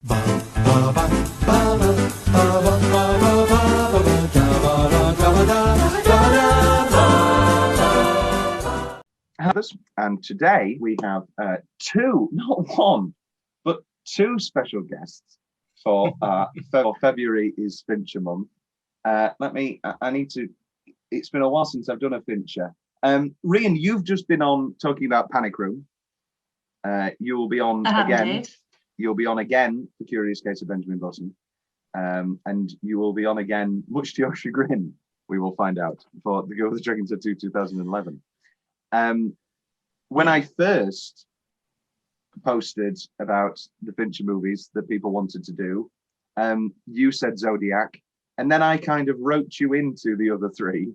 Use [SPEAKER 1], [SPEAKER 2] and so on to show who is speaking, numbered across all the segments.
[SPEAKER 1] And today we have two, not one, but two special guests for February is Fincher month. It's been a while since I've done a Fincher. Rhian, you've just been on talking about Panic Room. You will be on again. Indeed. You'll be on again for Curious Case of Benjamin Button. And you will be on again, much to your chagrin, we will find out, for The Girl with the Dragon Tattoo 2011. When I first posted about the Fincher movies that people wanted to do, you said Zodiac, and then I kind of wrote you into the other three.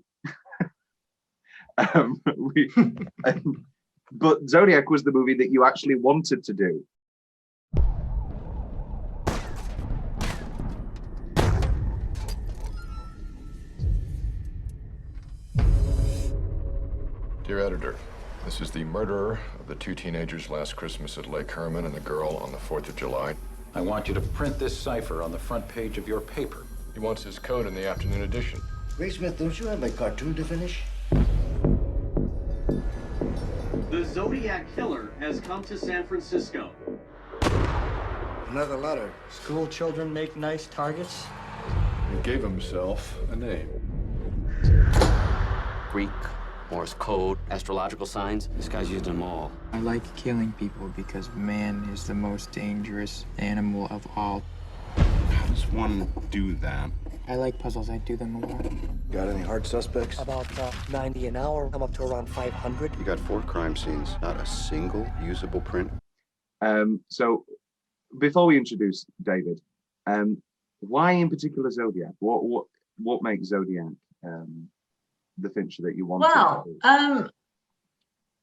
[SPEAKER 1] But Zodiac was the movie that you actually wanted to do.
[SPEAKER 2] Dear editor, this is the murderer of the two teenagers last Christmas at Lake Herman and the girl on the 4th of July.
[SPEAKER 3] I want you to print this cipher on the front page of your paper.
[SPEAKER 2] He wants his code in the afternoon edition.
[SPEAKER 4] Greysmith, don't you have a cartoon to finish?
[SPEAKER 5] The Zodiac killer has come to San Francisco.
[SPEAKER 4] Another letter.
[SPEAKER 6] School children make nice targets.
[SPEAKER 2] He gave himself a name.
[SPEAKER 7] Greek, Morse code, astrological signs. This guy's used them all.
[SPEAKER 8] I like killing people because man is the most dangerous animal of all.
[SPEAKER 9] How does one do that?
[SPEAKER 8] I like puzzles. I do them a lot.
[SPEAKER 4] Got any hard suspects?
[SPEAKER 6] About 90 an hour, come up to around 500.
[SPEAKER 9] You got 4 crime scenes, not a single usable print.
[SPEAKER 1] So before we introduce David, why in particular Zodiac? What makes Zodiac the Fincher that you wanted?
[SPEAKER 10] Well,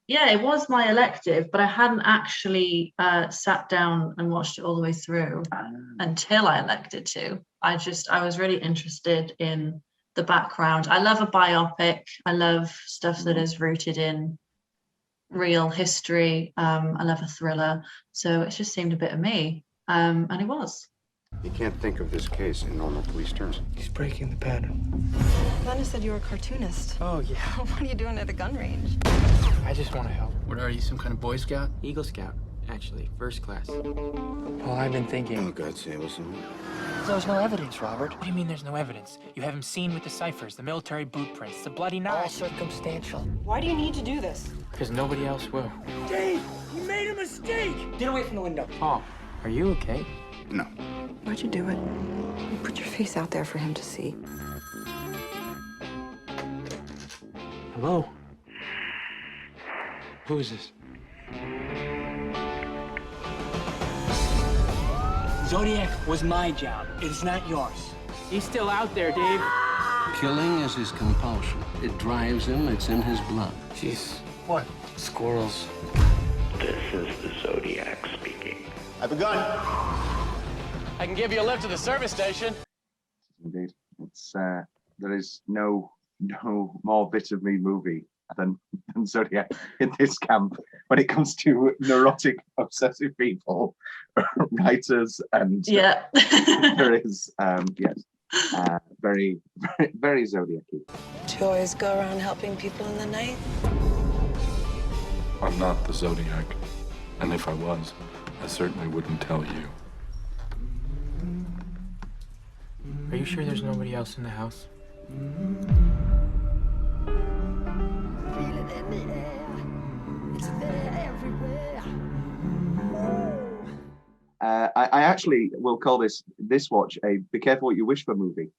[SPEAKER 10] yeah, it was my elective, but I hadn't actually sat down and watched it all the way through until I elected to. I was really interested in the background. I love a biopic. I love stuff that is rooted in real history. I love a thriller. So it just seemed a bit of me. And it was.
[SPEAKER 9] You can't think of this case in normal police terms.
[SPEAKER 8] He's breaking the pattern.
[SPEAKER 11] Glenna said you were a cartoonist.
[SPEAKER 8] Oh, yeah.
[SPEAKER 11] What are you doing at a gun range?
[SPEAKER 8] I just want to help.
[SPEAKER 12] What are you, some kind of Boy Scout?
[SPEAKER 8] Eagle Scout, actually. First class. Well, I've been thinking.
[SPEAKER 9] Oh, God, Samuelson.
[SPEAKER 6] There's no evidence, Robert.
[SPEAKER 12] What do you mean there's no evidence? You have him seen with the ciphers, the military boot prints, the bloody knife.
[SPEAKER 6] All circumstantial.
[SPEAKER 11] Why do you need to do this?
[SPEAKER 8] Because nobody else will.
[SPEAKER 6] Dave, you made a mistake! Get away from the window.
[SPEAKER 8] Paul, are you okay?
[SPEAKER 9] No.
[SPEAKER 11] Why'd you do it? You put your face out there for him to see.
[SPEAKER 8] Hello? Who is this?
[SPEAKER 6] Zodiac was my job. It's not yours.
[SPEAKER 12] He's still out there, Dave.
[SPEAKER 7] Killing is his compulsion. It drives him. It's in his blood.
[SPEAKER 8] Jeez.
[SPEAKER 6] What?
[SPEAKER 8] Squirrels.
[SPEAKER 13] This is the Zodiac speaking.
[SPEAKER 4] I have a gun.
[SPEAKER 12] I can give you a lift to the service station.
[SPEAKER 1] Indeed. It's there is no more bit of me movie than Zodiac in this camp when it comes to neurotic, obsessive people, writers, and
[SPEAKER 10] yeah.
[SPEAKER 1] There is very, very, very Zodiac-y.
[SPEAKER 11] Do you always go around helping people in the night?
[SPEAKER 2] I'm not the Zodiac. And if I was, I certainly wouldn't tell you.
[SPEAKER 8] Are you sure there's nobody else in the house?
[SPEAKER 1] I actually will call this watch a be careful what you wish for movie,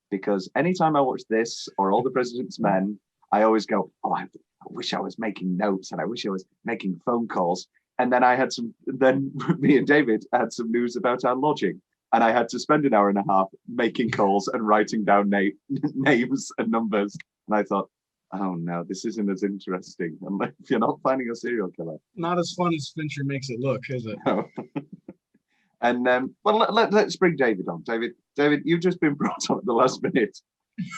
[SPEAKER 1] because anytime I watch this or All the President's Men, I always go, oh, I wish I was making notes and I wish I was making phone calls. And then me and David had some news about our lodging, and I had to spend an hour and a half making calls and writing down names and numbers. And I thought, oh no, this isn't as interesting if you're not finding a serial killer.
[SPEAKER 14] Not as fun as Fincher makes it look, is it?
[SPEAKER 1] No. And let's bring David on. David, you've just been brought on at the last minute.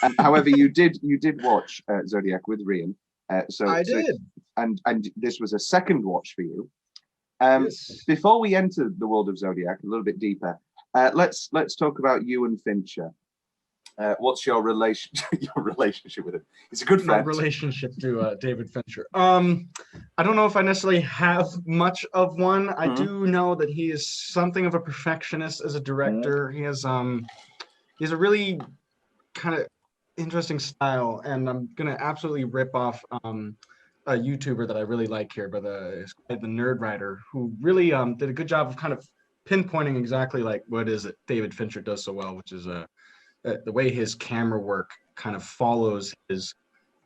[SPEAKER 1] And, however, you did watch Zodiac with Rhian.
[SPEAKER 14] I did.
[SPEAKER 1] And this was a second watch for you. Before we enter the world of Zodiac a little bit deeper, let's talk about you and Fincher. What's your relationship with him? He's a good friend.
[SPEAKER 14] My relationship to David Fincher. I don't know if I necessarily have much of one. I do know that he is something of a perfectionist as a director. He has a really kind of interesting style, and I'm gonna absolutely rip off a YouTuber that I really like here, but the Nerd Writer, who really did a good job of kind of pinpointing exactly like what is it David Fincher does so well, which is the way his camera work kind of follows his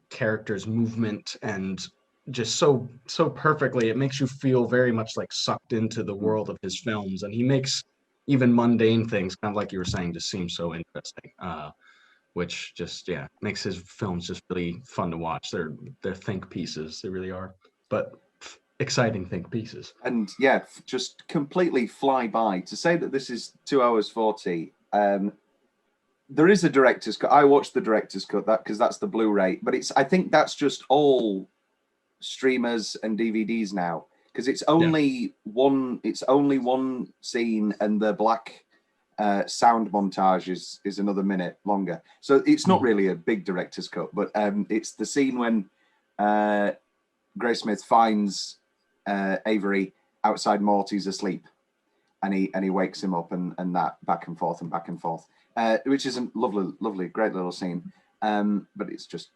[SPEAKER 14] character's movement and just so perfectly. It makes you feel very much like sucked into the world of his films, and he makes even mundane things, kind of like you were saying, just seem so interesting. Which just makes his films just really fun to watch. They're think pieces, they really are, but exciting think pieces.
[SPEAKER 1] And just completely fly by. To say that this is 2 hours 40. There is a director's cut. I watched the director's cut because that's the Blu-ray, but I think that's just all streamers and DVDs now, because it's only one scene, and the black sound montage is another minute longer. So it's not really a big director's cut, but it's the scene when Greysmith finds Avery outside Morty's asleep, and he wakes him up, and that back and forth, which is a lovely, great little scene. But it's just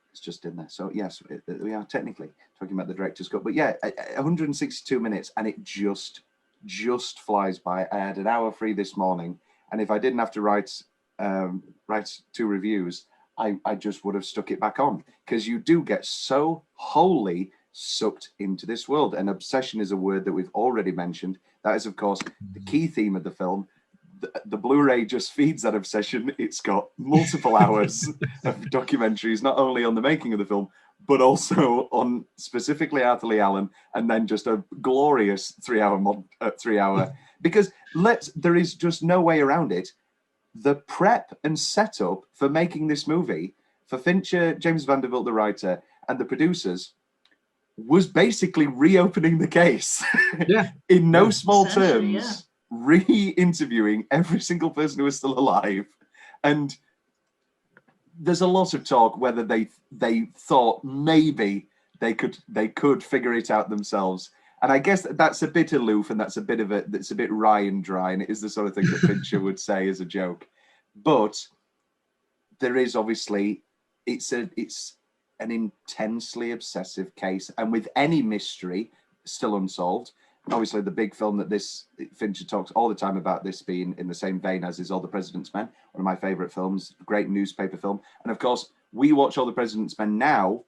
[SPEAKER 1] in there. So yes, we are technically talking about the director's cut, but 162 minutes, and it just flies by. I had an hour free this morning, and if I didn't have to write 2 reviews, I just would have stuck it back on, because you do get so wholly sucked into this world. And obsession is a word that we've already mentioned. That is, of course, the key theme of the film. The Blu-ray just feeds that obsession. It's got multiple hours of documentaries, not only on the making of the film, but also on specifically Arthur Lee Allen, and then just a glorious 3 hour, because there is just no way around it. The prep and setup for making this movie for Fincher, James Vanderbilt, the writer, and the producers was basically reopening the case in no small terms. Re-interviewing every single person who is still alive, and there's a lot of talk whether they thought maybe they could figure it out themselves, and I guess that's a bit aloof, and that's a bit Ryan dry, and it is the sort of thing that Fincher would say as a joke. But there is obviously it's an intensely obsessive case, and with any mystery still unsolved. Obviously, the big film that Fincher talks all the time about, this being in the same vein as is All the President's Men, one of my favorite films, great newspaper film. And of course, we watch All the President's Men now.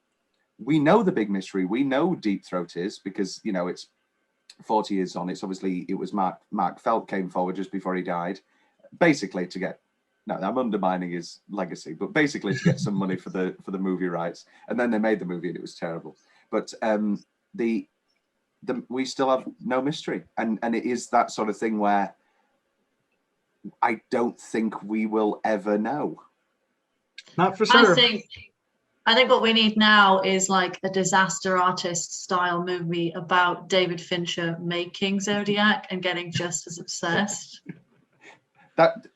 [SPEAKER 1] We know the big mystery. We know Deep Throat is, because it's 40 years on. It's obviously, it was Mark Felt came forward just before he died, basically to get. No, I'm undermining his legacy, but basically to get some money for the movie rights. And then they made the movie, and it was terrible. But we still have no mystery, and it is that sort of thing where I don't think we will ever know.
[SPEAKER 14] Not for sure.
[SPEAKER 10] I think what we need now is like a disaster artist style movie about David Fincher making Zodiac and getting just as obsessed.
[SPEAKER 1] That,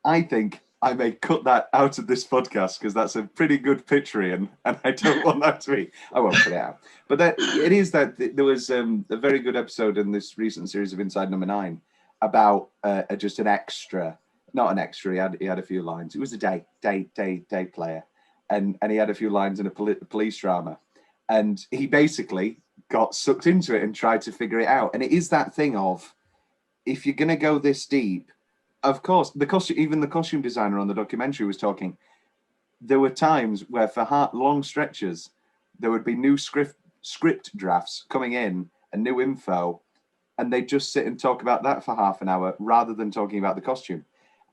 [SPEAKER 1] I think I may cut that out of this podcast, because that's a pretty good pitch, Rhian, and I don't want that to be. I won't put it out. But it is that there was a very good episode in this recent series of Inside Number 9 about just an extra, not an extra. He had a few lines. It was a day player, and he had a few lines in a police drama, and he basically got sucked into it and tried to figure it out. And it is that thing of, if you're going to go this deep. Of course, even the costume designer on the documentary was talking. There were times where, for long stretches, there would be new script drafts coming in and new info, and they'd just sit and talk about that for half an hour rather than talking about the costume.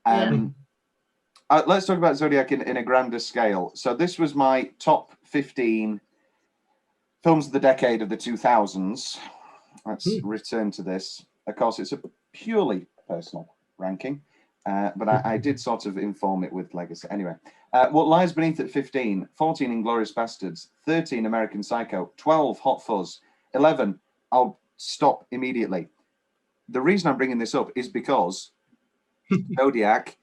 [SPEAKER 1] Let's talk about Zodiac in a grander scale. So this was my top 15 films of the decade of the 2000s. Let's return to this. Of course, it's a purely personal ranking, but I did sort of inform it with legacy. Anyway, what lies beneath at 15, 14 Inglourious Bastards, 13 American Psycho, 12 Hot Fuzz, 11 I'll stop immediately, the reason I'm bringing this up is because Zodiac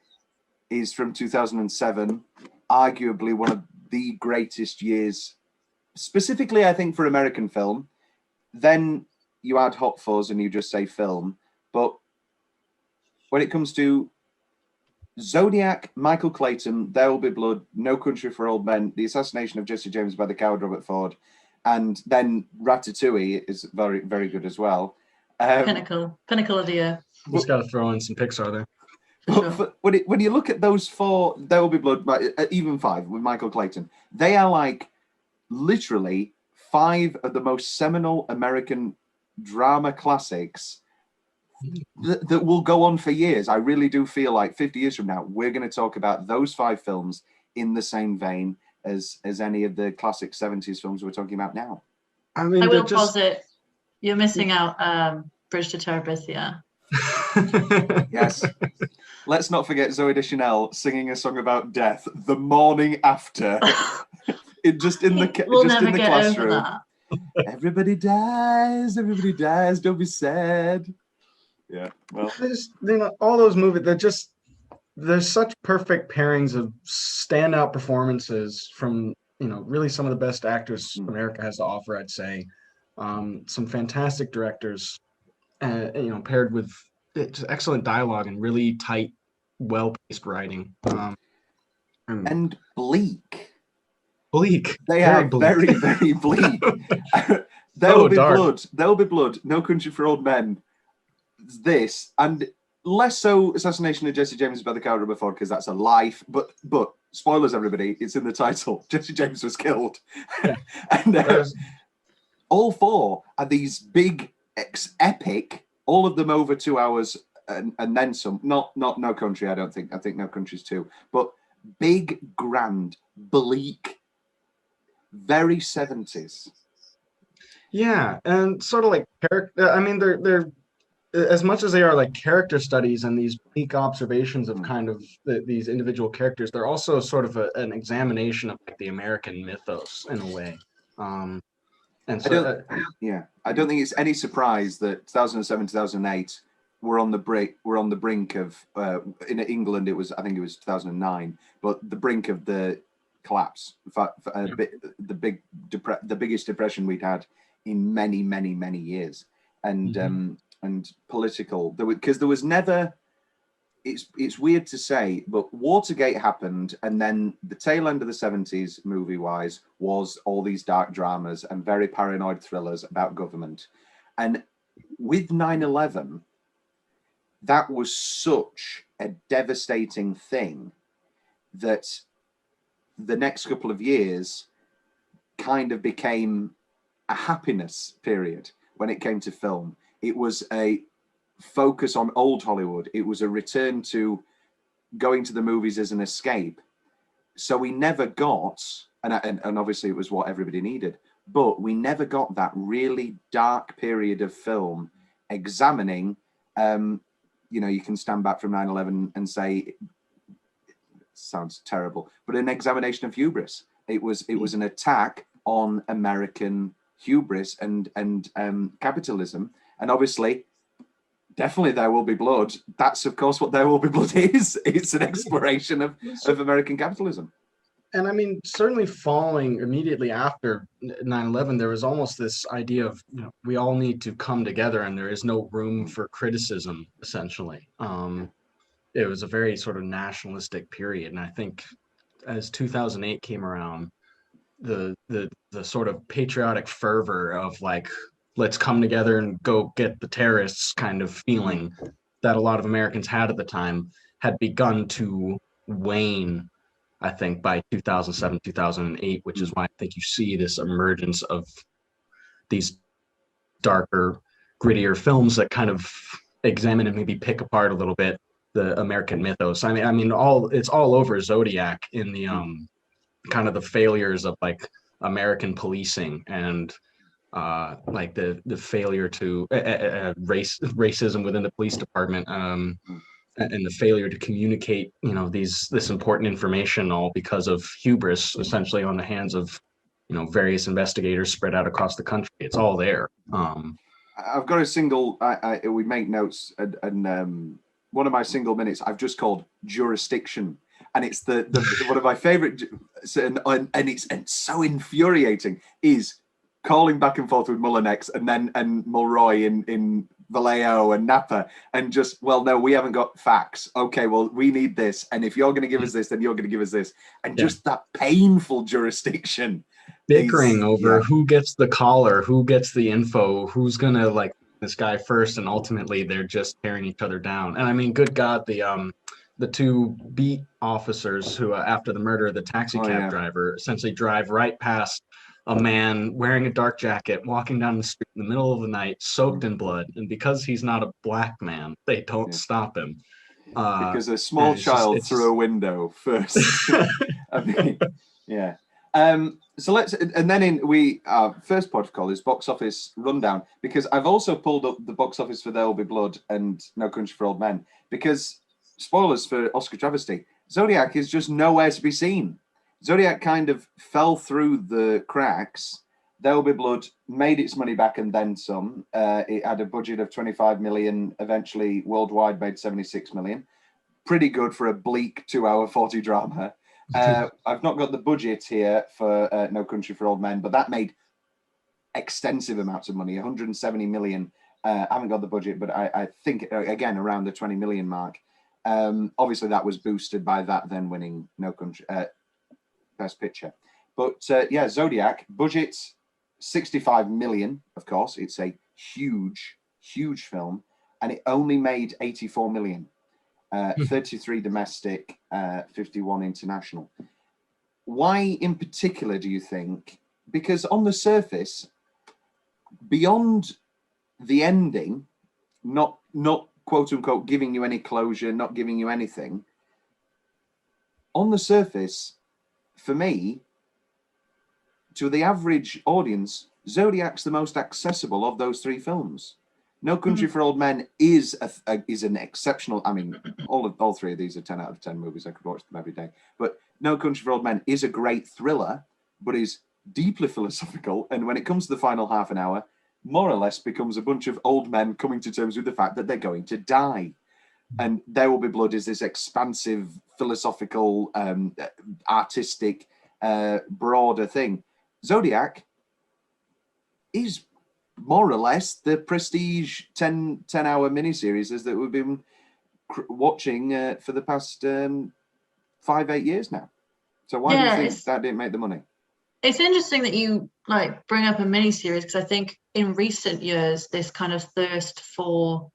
[SPEAKER 1] is from 2007, arguably one of the greatest years, specifically, I think, for American film. Then you add Hot Fuzz and you just say film. But when it comes to Zodiac, Michael Clayton, There Will Be Blood, No Country for Old Men, The Assassination of Jesse James by the Coward Robert Ford, and then Ratatouille is very, very good as well.
[SPEAKER 10] Pinnacle of the year.
[SPEAKER 14] Just got to throw in some Pixar there.
[SPEAKER 1] But when you look at those four, There Will Be Blood, even five with Michael Clayton, they are like literally five of the most seminal American drama classics that will go on for years. I really do feel like 50 years from now, we're going to talk about those five films in the same vein as any of the classic 70s films we're talking about now.
[SPEAKER 14] I mean,
[SPEAKER 10] I will posit you're missing out Bridge to Terabithia.
[SPEAKER 1] Yes. Let's not forget Zooey Deschanel singing a song about death the morning after. Just in the classroom. Everybody dies, don't be sad. Yeah, well,
[SPEAKER 14] all those movies, there's such perfect pairings of standout performances from really some of the best actors America has to offer, I'd say. Some fantastic directors, paired with just excellent dialogue and really tight, well-paced writing.
[SPEAKER 1] And bleak.
[SPEAKER 14] They
[SPEAKER 1] are
[SPEAKER 14] bleak.
[SPEAKER 1] very, very bleak. There will be blood. There will be blood. No Country for Old Men. This and less so Assassination of Jesse James by the Coward Robert Ford, because that's a life. But spoilers, everybody. It's in the title. Jesse James was killed. Yeah. And all four are these big, epic. All of them over 2 hours and then some. Not No Country. I don't think. I think No Country's 2. But big, grand, bleak, very 70s.
[SPEAKER 14] Yeah, and sort of like character. I mean, they're as much as they are like character studies and these bleak observations of kind of these individual characters. They're also sort of an examination of like the American mythos in a way. And so,
[SPEAKER 1] I don't think it's any surprise that 2007, 2008 we're on the brink of in England I think it was 2009, but the brink of the collapse. The biggest depression we'd had in many, many, many years, and political, because there was never. It's weird to say, but Watergate happened, and then the tail end of the 70s, movie-wise, was all these dark dramas and very paranoid thrillers about government. And with 9/11, that was such a devastating thing that the next couple of years kind of became a happiness period when it came to film. It was a focus on old Hollywood. It was a return to going to the movies as an escape. So we never got, and obviously it was what everybody needed, but we never got that really dark period of film examining, you can stand back from 9/11 and say, it sounds terrible, but an examination of hubris. It was an attack on American hubris and capitalism. And obviously, definitely There Will Be Blood. That's, of course, what There Will Be Blood is. It's an exploration of American capitalism.
[SPEAKER 14] And I mean, certainly following immediately after 9/11, there was almost this idea of, we all need to come together and there is no room for criticism, essentially. It was a very sort of nationalistic period. And I think as 2008 came around, the sort of patriotic fervor of like, let's come together and go get the terrorists kind of feeling that a lot of Americans had at the time had begun to wane, I think, by 2007, 2008, which is why I think you see this emergence of these darker, grittier films that kind of examine and maybe pick apart a little bit the American mythos. I mean, it's all over Zodiac in the kind of the failures of like American policing and like the failure to racism within the police department, and the failure to communicate, this important information, all because of hubris, essentially on the hands of, various investigators spread out across the country. It's all there.
[SPEAKER 1] I've got a single. We make notes, and one of my single minutes I've just called jurisdiction, and it's the one of my favorite, and it's so infuriating is calling back and forth with Mullinex and Mulroy in Vallejo and Napa, and just, well, no, we haven't got facts. Okay, well, we need this, and if you're going to give us this, then you're going to give us this, and just that painful jurisdiction.
[SPEAKER 14] Bickering over who gets the collar, who gets the info, who's gonna like this guy first, and ultimately they're just tearing each other down. And I mean, good God, the two beat officers who, after the murder of the taxi cab driver, essentially drive right past a man wearing a dark jacket, walking down the street in the middle of the night, soaked in blood, and because he's not a black man, they don't stop him.
[SPEAKER 1] Because a small child threw a window first. I mean, yeah. So let's, and then our first protocol is box office rundown, because I've also pulled up the box office for There Will Be Blood and No Country for Old Men, because spoilers for Oscar travesty, Zodiac is just nowhere to be seen. Zodiac kind of fell through the cracks. There Will Be Blood made its money back and then some. It had a budget of 25 million, eventually worldwide made 76 million. Pretty good for a bleak 2-hour 40 drama. I've not got the budget here for No Country for Old Men, but that made extensive amounts of money, 170 million. I haven't got the budget, but I think, again, around the 20 million mark. Obviously, that was boosted by that then winning No Country Best Picture. But yeah, Zodiac, budget 65 million, of course. It's a huge, huge film, and it only made 84 million. 33 domestic, 51 international. Why in particular do you think? Because on the surface, beyond the ending, not quote unquote giving you any closure, not giving you anything, on the surface, for me, to the average audience, Zodiac's the most accessible of those three films. No Country for Old Men is an exceptional. I mean, all three of these are 10 out of 10 movies. I could watch them every day. But No Country for Old Men is a great thriller, but is deeply philosophical. And when it comes to the final half an hour, more or less becomes a bunch of old men coming to terms with the fact that they're going to die. And There Will Be Blood is this expansive, philosophical, artistic, broader thing. Zodiac is more or less the prestige 10-hour miniseries that we've been watching for the past 5-8 years now. So why do you think that didn't make the money?
[SPEAKER 10] It's interesting that you bring up a miniseries, because I think in recent years this kind of thirst for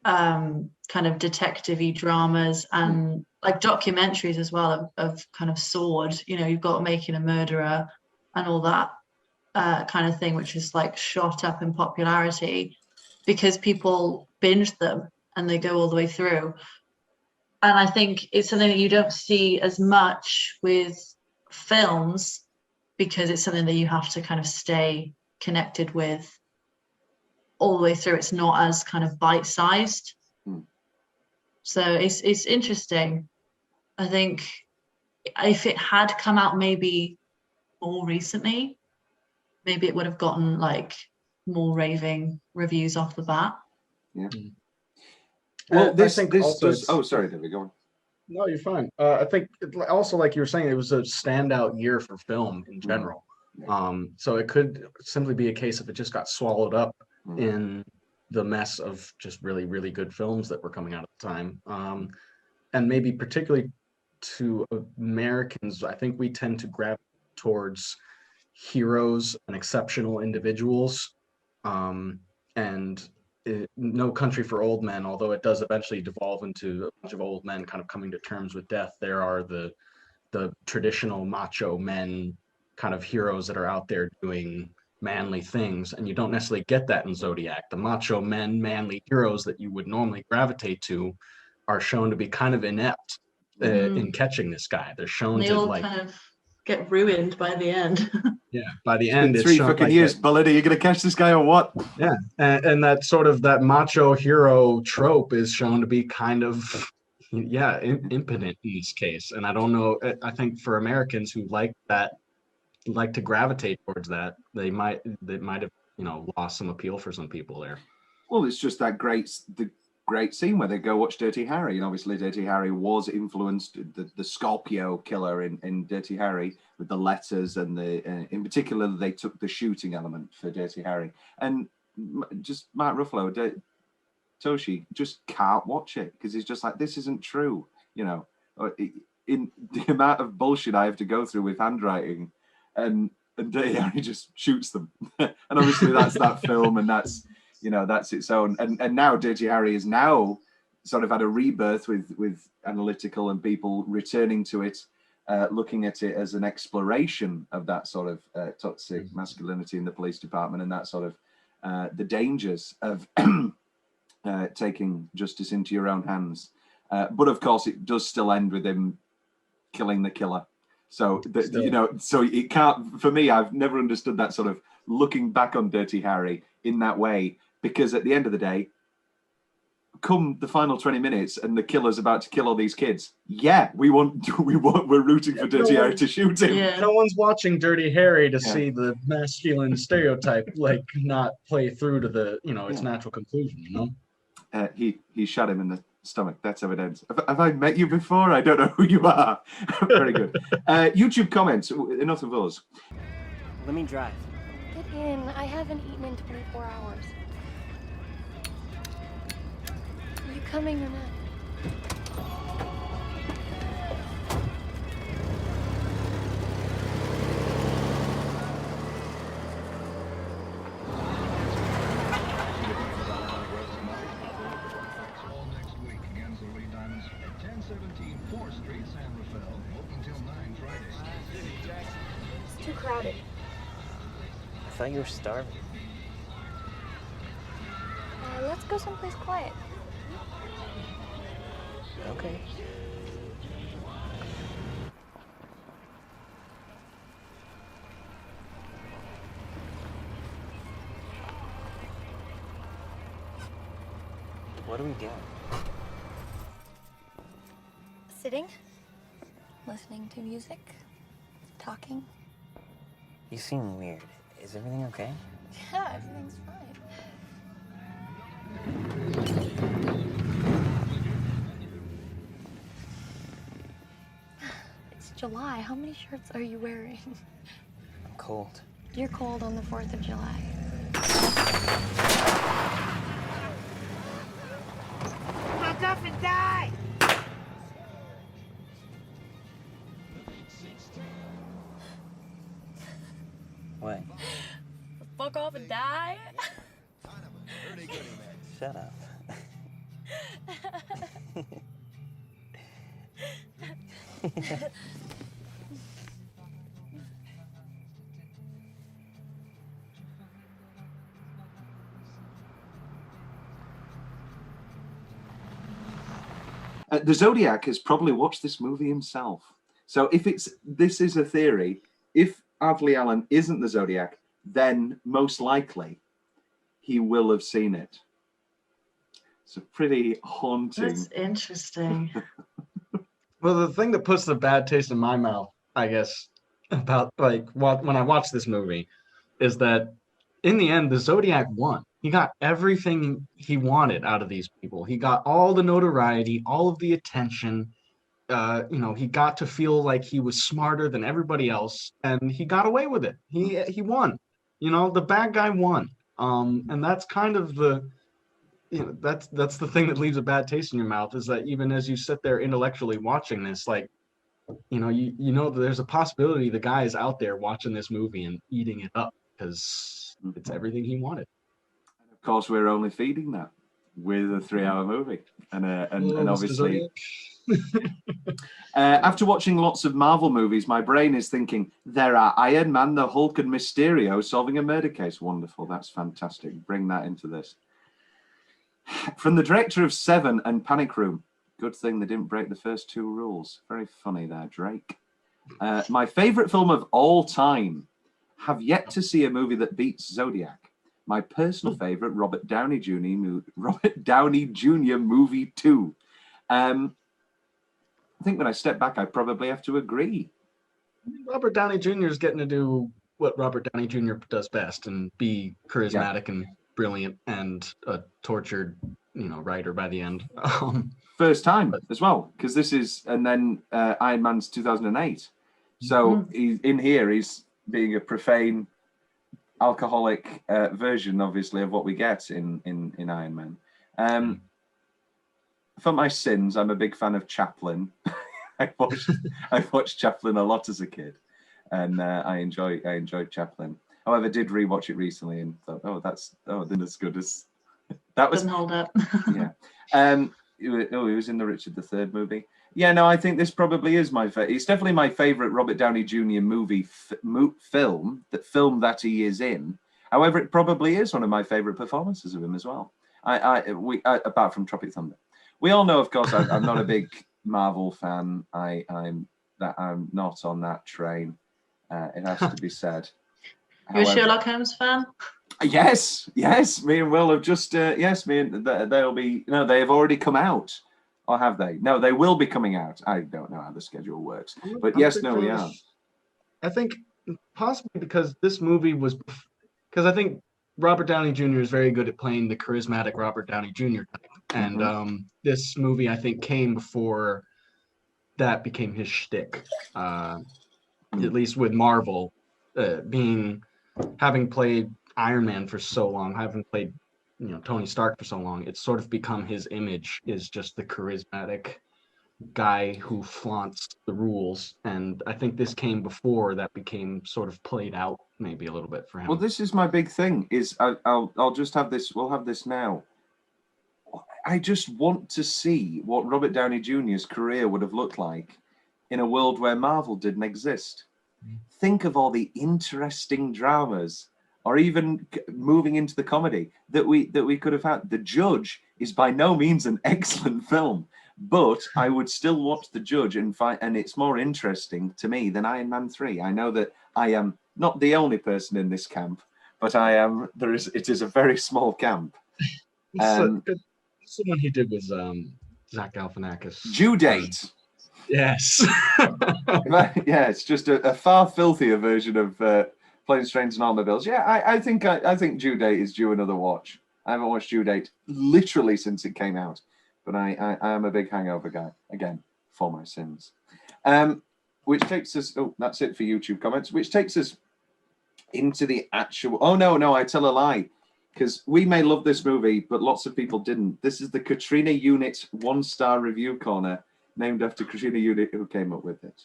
[SPEAKER 10] kind of detective-y dramas and like documentaries as well of kind of soared. You know, you've got Making a Murderer and all that kind of thing, which is like shot up in popularity because people binge them and they go all the way through. And I think it's something that you don't see as much with films, because it's something that you have to kind of stay connected with all the way through. It's not as kind of bite-sized. So it's interesting. I think if it had come out maybe more recently, maybe it would have gotten like more raving reviews off the bat.
[SPEAKER 1] Yeah. Well,
[SPEAKER 14] oh,
[SPEAKER 1] sorry, David, go on.
[SPEAKER 14] No, you're fine. I think also, like you were saying, it was a standout year for film in general. So it could simply be a case of it just got swallowed up in the mess of just really, really good films that were coming out at the time. And maybe particularly to Americans, I think we tend to gravitate towards heroes and exceptional individuals. No Country for Old Men, although it does eventually devolve into a bunch of old men kind of coming to terms with death, there are the traditional macho men kind of heroes that are out there doing manly things, and you don't necessarily get that in Zodiac. The macho men, manly heroes that you would normally gravitate to are shown to be kind of inept in catching this guy. They're shown
[SPEAKER 10] they
[SPEAKER 14] to
[SPEAKER 10] all kind of get ruined by the end.
[SPEAKER 14] Yeah, by the end,
[SPEAKER 1] it's 3 fucking years, Bullet. Are you gonna catch this guy or what?
[SPEAKER 14] Yeah, and that sort of that macho hero trope is shown to be kind of impotent in this case. And I don't know. I think for Americans who like to gravitate towards that, they might have lost some appeal for some people there.
[SPEAKER 1] Well, it's just the great scene where they go watch Dirty Harry, and obviously Dirty Harry was influenced, the Scorpio killer in Dirty Harry, with the letters, and in particular they took the shooting element for Dirty Harry, and just Mark Ruffalo, Toshi just can't watch it because he's just like, this isn't true, in the amount of bullshit I have to go through with handwriting, and Dirty Harry just shoots them. And obviously that's that film, and that's its own. And now Dirty Harry is now sort of had a rebirth with analytical and people returning to it, looking at it as an exploration of that sort of toxic masculinity in the police department, and that sort of the dangers of taking justice into your own hands. But of course, it does still end with him killing the killer. So so it can't. For me, I've never understood that sort of looking back on Dirty Harry in that way, because at the end of the day, come the final 20 minutes and the killer's about to kill all these kids. Yeah, we're rooting for Dirty Harry to shoot him.
[SPEAKER 10] Yeah.
[SPEAKER 14] No one's watching Dirty Harry to see the masculine stereotype not play through to the its natural conclusion.
[SPEAKER 1] He shot him in the stomach. That's evidence. Have I met you before? I don't know who you are. Very good. YouTube comments. Enough of those.
[SPEAKER 6] Let me drive.
[SPEAKER 15] Get in. I haven't eaten in 24 hours. Are you coming or not? It's too crowded.
[SPEAKER 6] I thought you were starving.
[SPEAKER 15] Let's go someplace quiet.
[SPEAKER 6] Okay. What do we get?
[SPEAKER 15] Sitting, listening to music, talking.
[SPEAKER 6] You seem weird. Is everything okay?
[SPEAKER 15] Yeah, everything's fine. It's July. How many shirts are you wearing?
[SPEAKER 6] I'm cold.
[SPEAKER 15] You're cold on the 4th of July.
[SPEAKER 6] Fuck up and die! What?
[SPEAKER 15] Fuck off and die?
[SPEAKER 6] Shut up.
[SPEAKER 1] The Zodiac has probably watched this movie himself. So if this is a theory, if Arthur Allen isn't the Zodiac, then most likely he will have seen it. It's a pretty haunting.
[SPEAKER 10] That's interesting.
[SPEAKER 14] Well, the thing that puts the bad taste in my mouth, I guess, about when I watch this movie, is that in the end, the Zodiac won. He got everything he wanted out of these people. He got all the notoriety, all of the attention. He got to feel like he was smarter than everybody else, and he got away with it. He won. The bad guy won. And that's kind of that's the thing that leaves a bad taste in your mouth, is that even as you sit there intellectually watching this, that there's a possibility the guy is out there watching this movie and eating it up because it's everything he wanted.
[SPEAKER 1] Of course, we're only feeding that with a 3-hour movie, and obviously. After watching lots of Marvel movies, my brain is thinking, there are Iron Man, the Hulk, and Mysterio solving a murder case. Wonderful. That's fantastic. Bring that into this. From the director of Seven and Panic Room. Good thing they didn't break the first 2 rules. Very funny there, Drake. My favorite film of all time. Have yet to see a movie that beats Zodiac. My personal favorite, Robert Downey Jr. movie 2. I think when I step back, I probably have to agree.
[SPEAKER 14] Robert Downey Jr. is getting to do what Robert Downey Jr. does best and be charismatic and brilliant and a tortured, writer by the end.
[SPEAKER 1] First time as well, because this is, and then Iron Man's 2008. So in here, he's being a profane, alcoholic version, obviously, of what we get in Iron Man. For my sins, I'm a big fan of Chaplin. I watched Chaplin a lot as a kid, and I enjoyed Chaplin. However, I did rewatch it recently and thought, then as good as that was.
[SPEAKER 10] Doesn't hold up.
[SPEAKER 1] Yeah. He was in the Richard III movie. Yeah, no, I think this probably is my favorite. It's definitely my favorite Robert Downey Jr. movie film that he is in. However, it probably is one of my favorite performances of him as well. Apart from Tropic Thunder. We all know, of course, I'm not a big Marvel fan. I'm not on that train. It has to be said.
[SPEAKER 10] You're a Sherlock Holmes fan?
[SPEAKER 1] Yes. Me and Will have just they'll be. No, they have already come out, or have they? No, they will be coming out. I don't know how the schedule works, but we are.
[SPEAKER 14] I think possibly because this movie was, because I think Robert Downey Jr. is very good at playing the charismatic Robert Downey Jr. type, and this movie I think came before that became his shtick. At least with Marvel, having played Iron Man for so long, having played Tony Stark for so long, it's sort of become his image is just the charismatic guy who flaunts the rules, and I think this came before that became sort of played out maybe a little bit for him.
[SPEAKER 1] Well, this is my big thing, is I'll just have this, we'll have this now. I just want to see what Robert Downey Jr.'s career would have looked like in a world where Marvel didn't exist. Think of all the interesting dramas, or even moving into the comedy that we could have had. The Judge is by no means an excellent film, but I would still watch The Judge and it's more interesting to me than Iron Man 3. I know that I am not the only person in this camp, but it is a very small camp.
[SPEAKER 14] Someone he did was Zach Galifianakis.
[SPEAKER 1] Due Date.
[SPEAKER 14] Yes.
[SPEAKER 1] Yeah, it's just a far filthier version of Planes, Trains and Automobiles. Yeah, I think Due Date is due another watch. I haven't watched Due Date literally since it came out, but I am a big hangover guy, again, for my sins. Which takes us, that's it for YouTube comments, which takes us into the actual, I tell a lie, because we may love this movie, but lots of people didn't. This is the Katrina Unit 1-star review corner, named after Katrina Unit, who came up with it.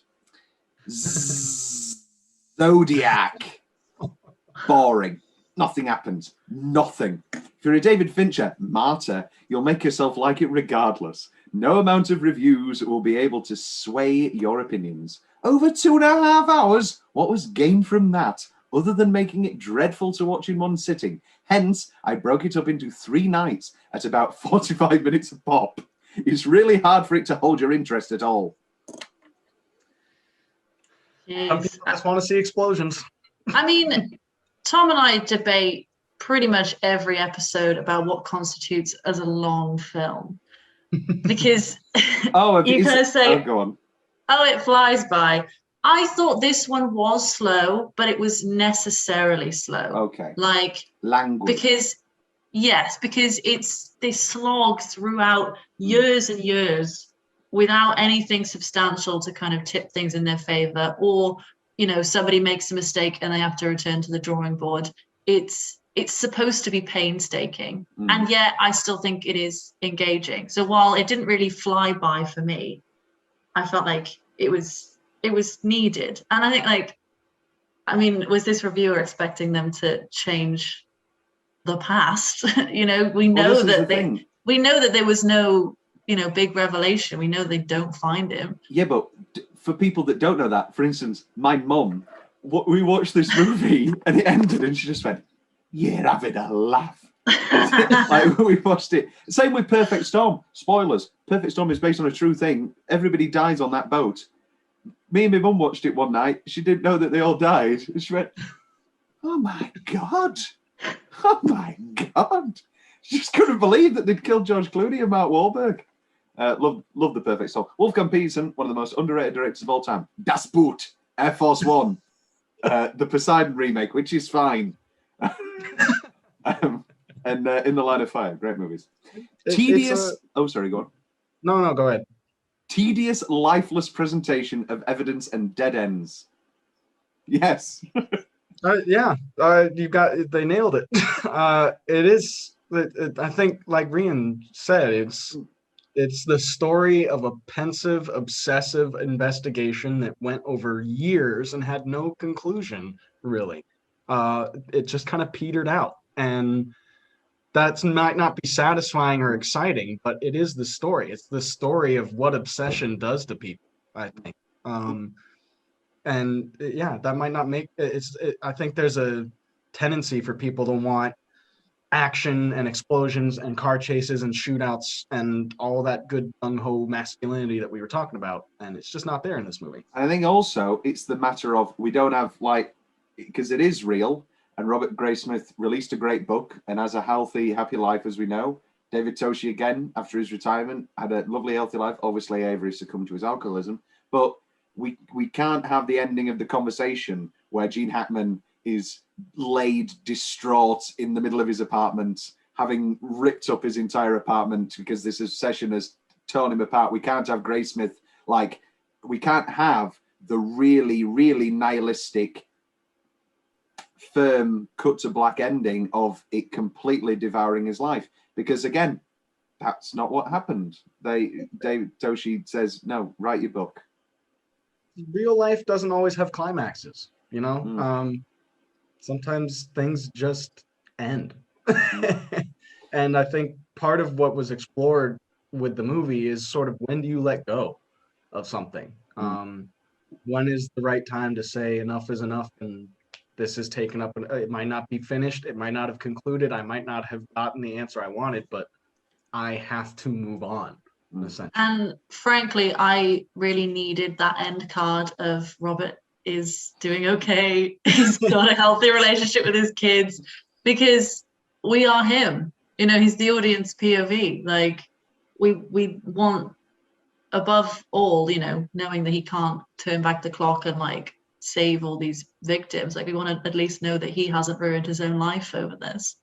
[SPEAKER 1] Zodiac. Boring. Nothing happens. Nothing. If you're a David Fincher martyr, you'll make yourself like it regardless. No amount of reviews will be able to sway your opinions. Over 2.5 hours? What was gained from that, other than making it dreadful to watch in one sitting? Hence, I broke it up into 3 nights at about 45 minutes a pop. It's really hard for it to hold your interest at all.
[SPEAKER 14] Some people just want to see explosions.
[SPEAKER 10] I mean, Tom and I debate pretty much every episode about what constitutes as a long film. Because you kind of say,
[SPEAKER 1] go on.
[SPEAKER 10] It flies by. I thought this one was slow, but it was necessarily slow.
[SPEAKER 1] Okay.
[SPEAKER 10] Like,
[SPEAKER 1] language.
[SPEAKER 10] Because they slog throughout years and years without anything substantial to kind of tip things in their favor, or somebody makes a mistake and they have to return to the drawing board. It's supposed to be painstaking, and yet I still think it is engaging. So while it didn't really fly by for me, I felt like it was needed. And I think was this reviewer expecting them to change the past? We know that there was no big revelation. We know they don't find him.
[SPEAKER 1] Yeah, but for people that don't know that, for instance, my mum, we watched this movie and it ended and she just went, "You're having a laugh." Like, we watched it. Same with Perfect Storm. Spoilers. Perfect Storm is based on a true thing. Everybody dies on that boat. Me and my mum watched it one night. She didn't know that they all died. And she went, "Oh my God. Oh my God." She just couldn't believe that they'd killed George Clooney and Mark Wahlberg. Love the Perfect Storm. Wolfgang Peterson, one of the most underrated directors of all time. Das Boot, Air Force One. the Poseidon remake, which is fine. And In the Line of Fire, great movies. Tedious. Oh, sorry, go on.
[SPEAKER 14] No, go ahead.
[SPEAKER 1] Tedious, lifeless presentation of evidence and dead ends. Yes.
[SPEAKER 14] Yeah, they nailed it. It is. I think, like Rhian said, it's the story of a pensive, obsessive investigation that went over years and had no conclusion, really. It just kind of petered out, and that might not be satisfying or exciting, but it is the story. It's the story of what obsession does to people, I think. And yeah, that might not make I think there's a tendency for people to want action and explosions and car chases and shootouts and all that good gung-ho masculinity that we were talking about, and it's just not there in this movie.
[SPEAKER 1] And I think also it's the matter of we don't have, like, because it is real, and Robert Greysmith released a great book and has a healthy, happy life, as we know. David Toshi, again, after his retirement, had a lovely, healthy life. Obviously, Avery succumbed to his alcoholism, but we can't have the ending of the conversation where Gene Hackman is laid distraught in the middle of his apartment, having ripped up his entire apartment because this obsession has torn him apart. We can't have Greysmith, like, we can't have the really, really nihilistic, firm, cut to black ending of it completely devouring his life. Because again, that's not what happened. David Toshi says, no, write your book.
[SPEAKER 14] Real life doesn't always have climaxes, you know? Sometimes things just end. And I think part of what was explored with the movie is sort of, when do you let go of something? When is the right time to say enough is enough, and this is taken up, and it might not be finished, it might not have concluded, I might not have gotten the answer I wanted, but I have to move on.
[SPEAKER 10] And frankly, I really needed that end card of Robert is doing okay, he's got a healthy relationship with his kids, because we are him, you know, he's the audience POV. Like, we want, above all, you know, knowing that he can't turn back the clock and like save all these victims, like we want to at least know that he hasn't ruined his own life over this.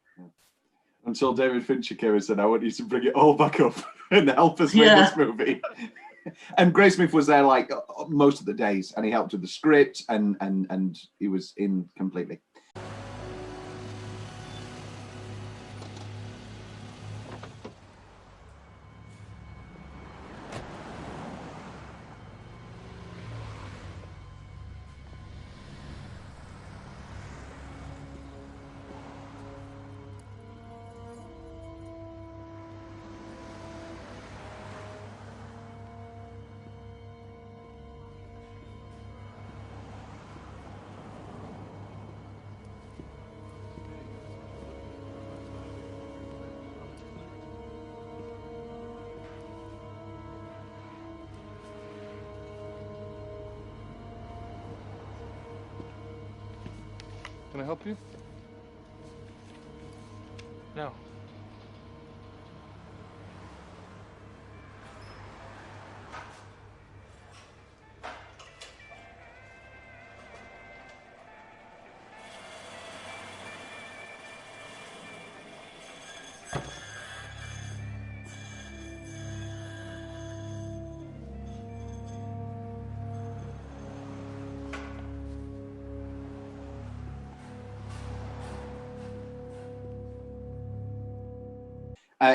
[SPEAKER 1] Until David Fincher came and said, I want you to bring it all back up and help us make this movie. And Greysmith was there like most of the days, and he helped with the script, and he was in completely.
[SPEAKER 16] Can I help you? No.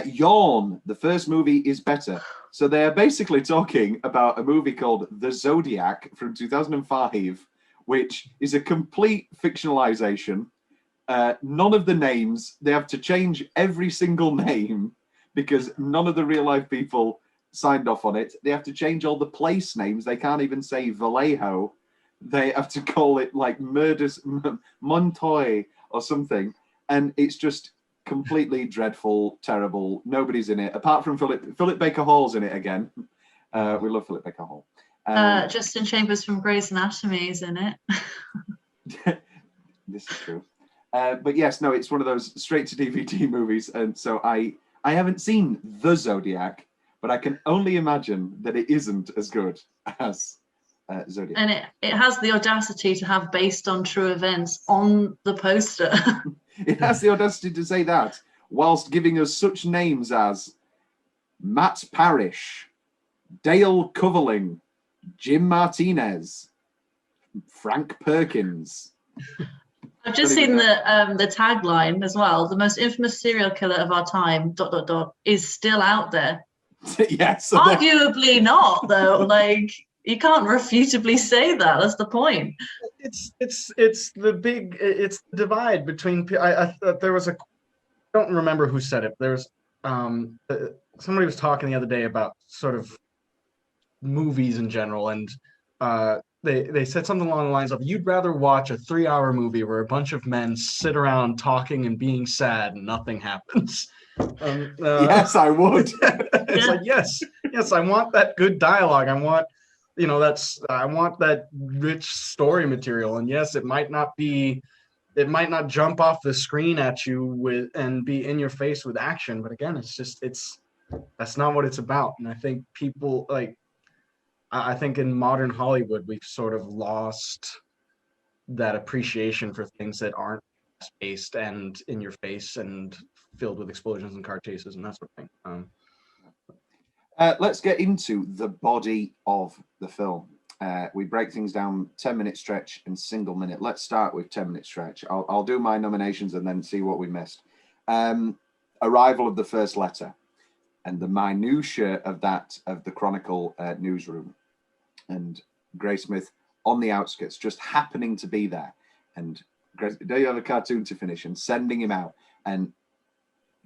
[SPEAKER 1] Yawn, the first movie is better. So they're basically talking about a movie called The Zodiac from 2005, which is a complete fictionalization. None of the names, they have to change every single name because none of the real life people signed off on it. They have to change all the place names. They can't even say Vallejo. They have to call it like Montoy or something. And it's just completely dreadful, terrible. Nobody's in it apart from Philip Baker Hall's in it again. We love Philip Baker Hall.
[SPEAKER 10] Justin Chambers from Grey's Anatomy is in it.
[SPEAKER 1] This is true. But yes, no, it's one of those straight to DVD movies, and so I haven't seen The Zodiac, but I can only imagine that it isn't as good as Zodiac.
[SPEAKER 10] And it has the audacity to have based on true events on the poster.
[SPEAKER 1] It has the audacity to say that, whilst giving us such names as Matt Parrish, Dale Coverling, Jim Martinez, Frank Perkins.
[SPEAKER 10] I've just seen the tagline as well. The most infamous serial killer of our time, ... is still out there.
[SPEAKER 1] Yes.
[SPEAKER 10] Arguably not, though. Like, you can't refutably say that. That's the point.
[SPEAKER 14] It's the divide between. I thought there was I don't remember who said it. There's somebody was talking the other day about sort of movies in general, and they said something along the lines of, you'd rather watch a 3-hour movie where a bunch of men sit around talking and being sad and nothing happens.
[SPEAKER 1] Yes, I would.
[SPEAKER 14] It's like, yes, I want that good dialogue. I want, I want that rich story material. And yes, it might not jump off the screen at you and be in your face with action. But again, that's not what it's about. And I think people I think in modern Hollywood, we've sort of lost that appreciation for things that aren't based and in your face and filled with explosions and car chases and that sort of thing.
[SPEAKER 1] Let's get into the body of the film. We break things down 10-minute stretch and single minute. Let's start with 10-minute stretch. I'll do my nominations and then see what we missed. Arrival of the first letter and the minutiae of the Chronicle newsroom, and Greysmith on the outskirts, just happening to be there. And do you have a cartoon to finish? And sending him out and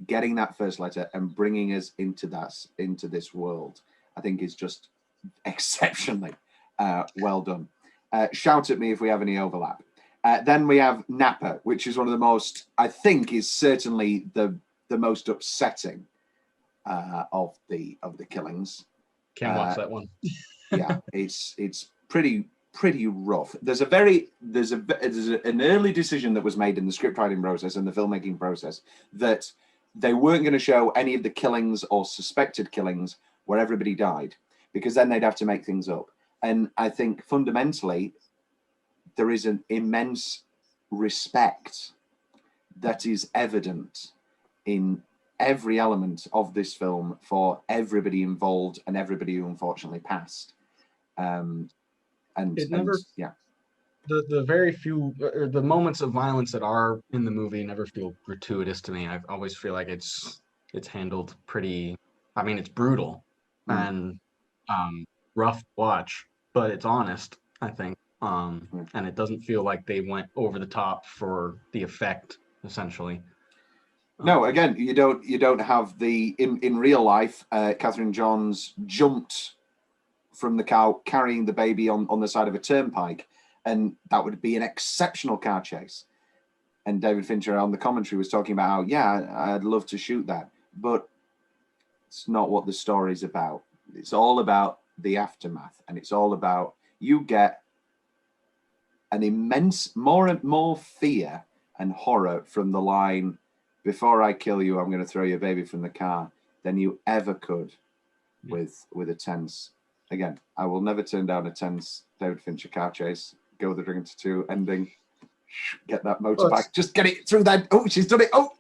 [SPEAKER 1] getting that first letter and bringing us into this world, I think is just exceptionally well done. Shout at me if we have any overlap. Then we have Napa, which is one of the most, I think, is certainly the most upsetting of the killings.
[SPEAKER 14] Can't watch that one.
[SPEAKER 1] Yeah, it's pretty rough. There's an early decision that was made in the script writing process and the filmmaking process that they weren't going to show any of the killings or suspected killings where everybody died, because then they'd have to make things up. And I think fundamentally there is an immense respect that is evident in every element of this film for everybody involved and everybody who unfortunately passed. The
[SPEAKER 14] very few the moments of violence that are in the movie never feel gratuitous to me. I always feel like it's handled pretty. I mean, it's brutal and rough to watch, but it's honest, I think. And it doesn't feel like they went over the top for the effect, essentially.
[SPEAKER 1] No, again, you don't have in real life. Catherine Johns jumped from the car carrying the baby on the side of a turnpike, and that would be an exceptional car chase. And David Fincher on the commentary was talking about how, yeah, I'd love to shoot that, but it's not what the story's about. It's all about the aftermath, and it's all about you get an immense more fear and horror from the line, "Before I kill you, I'm going to throw your baby from the car," than you ever could with a tense. Again, I will never turn down a tense David Fincher car chase. Go the Drink to 2 ending. Get that motorbike. Just get it through that. Oh, she's done it. Oh,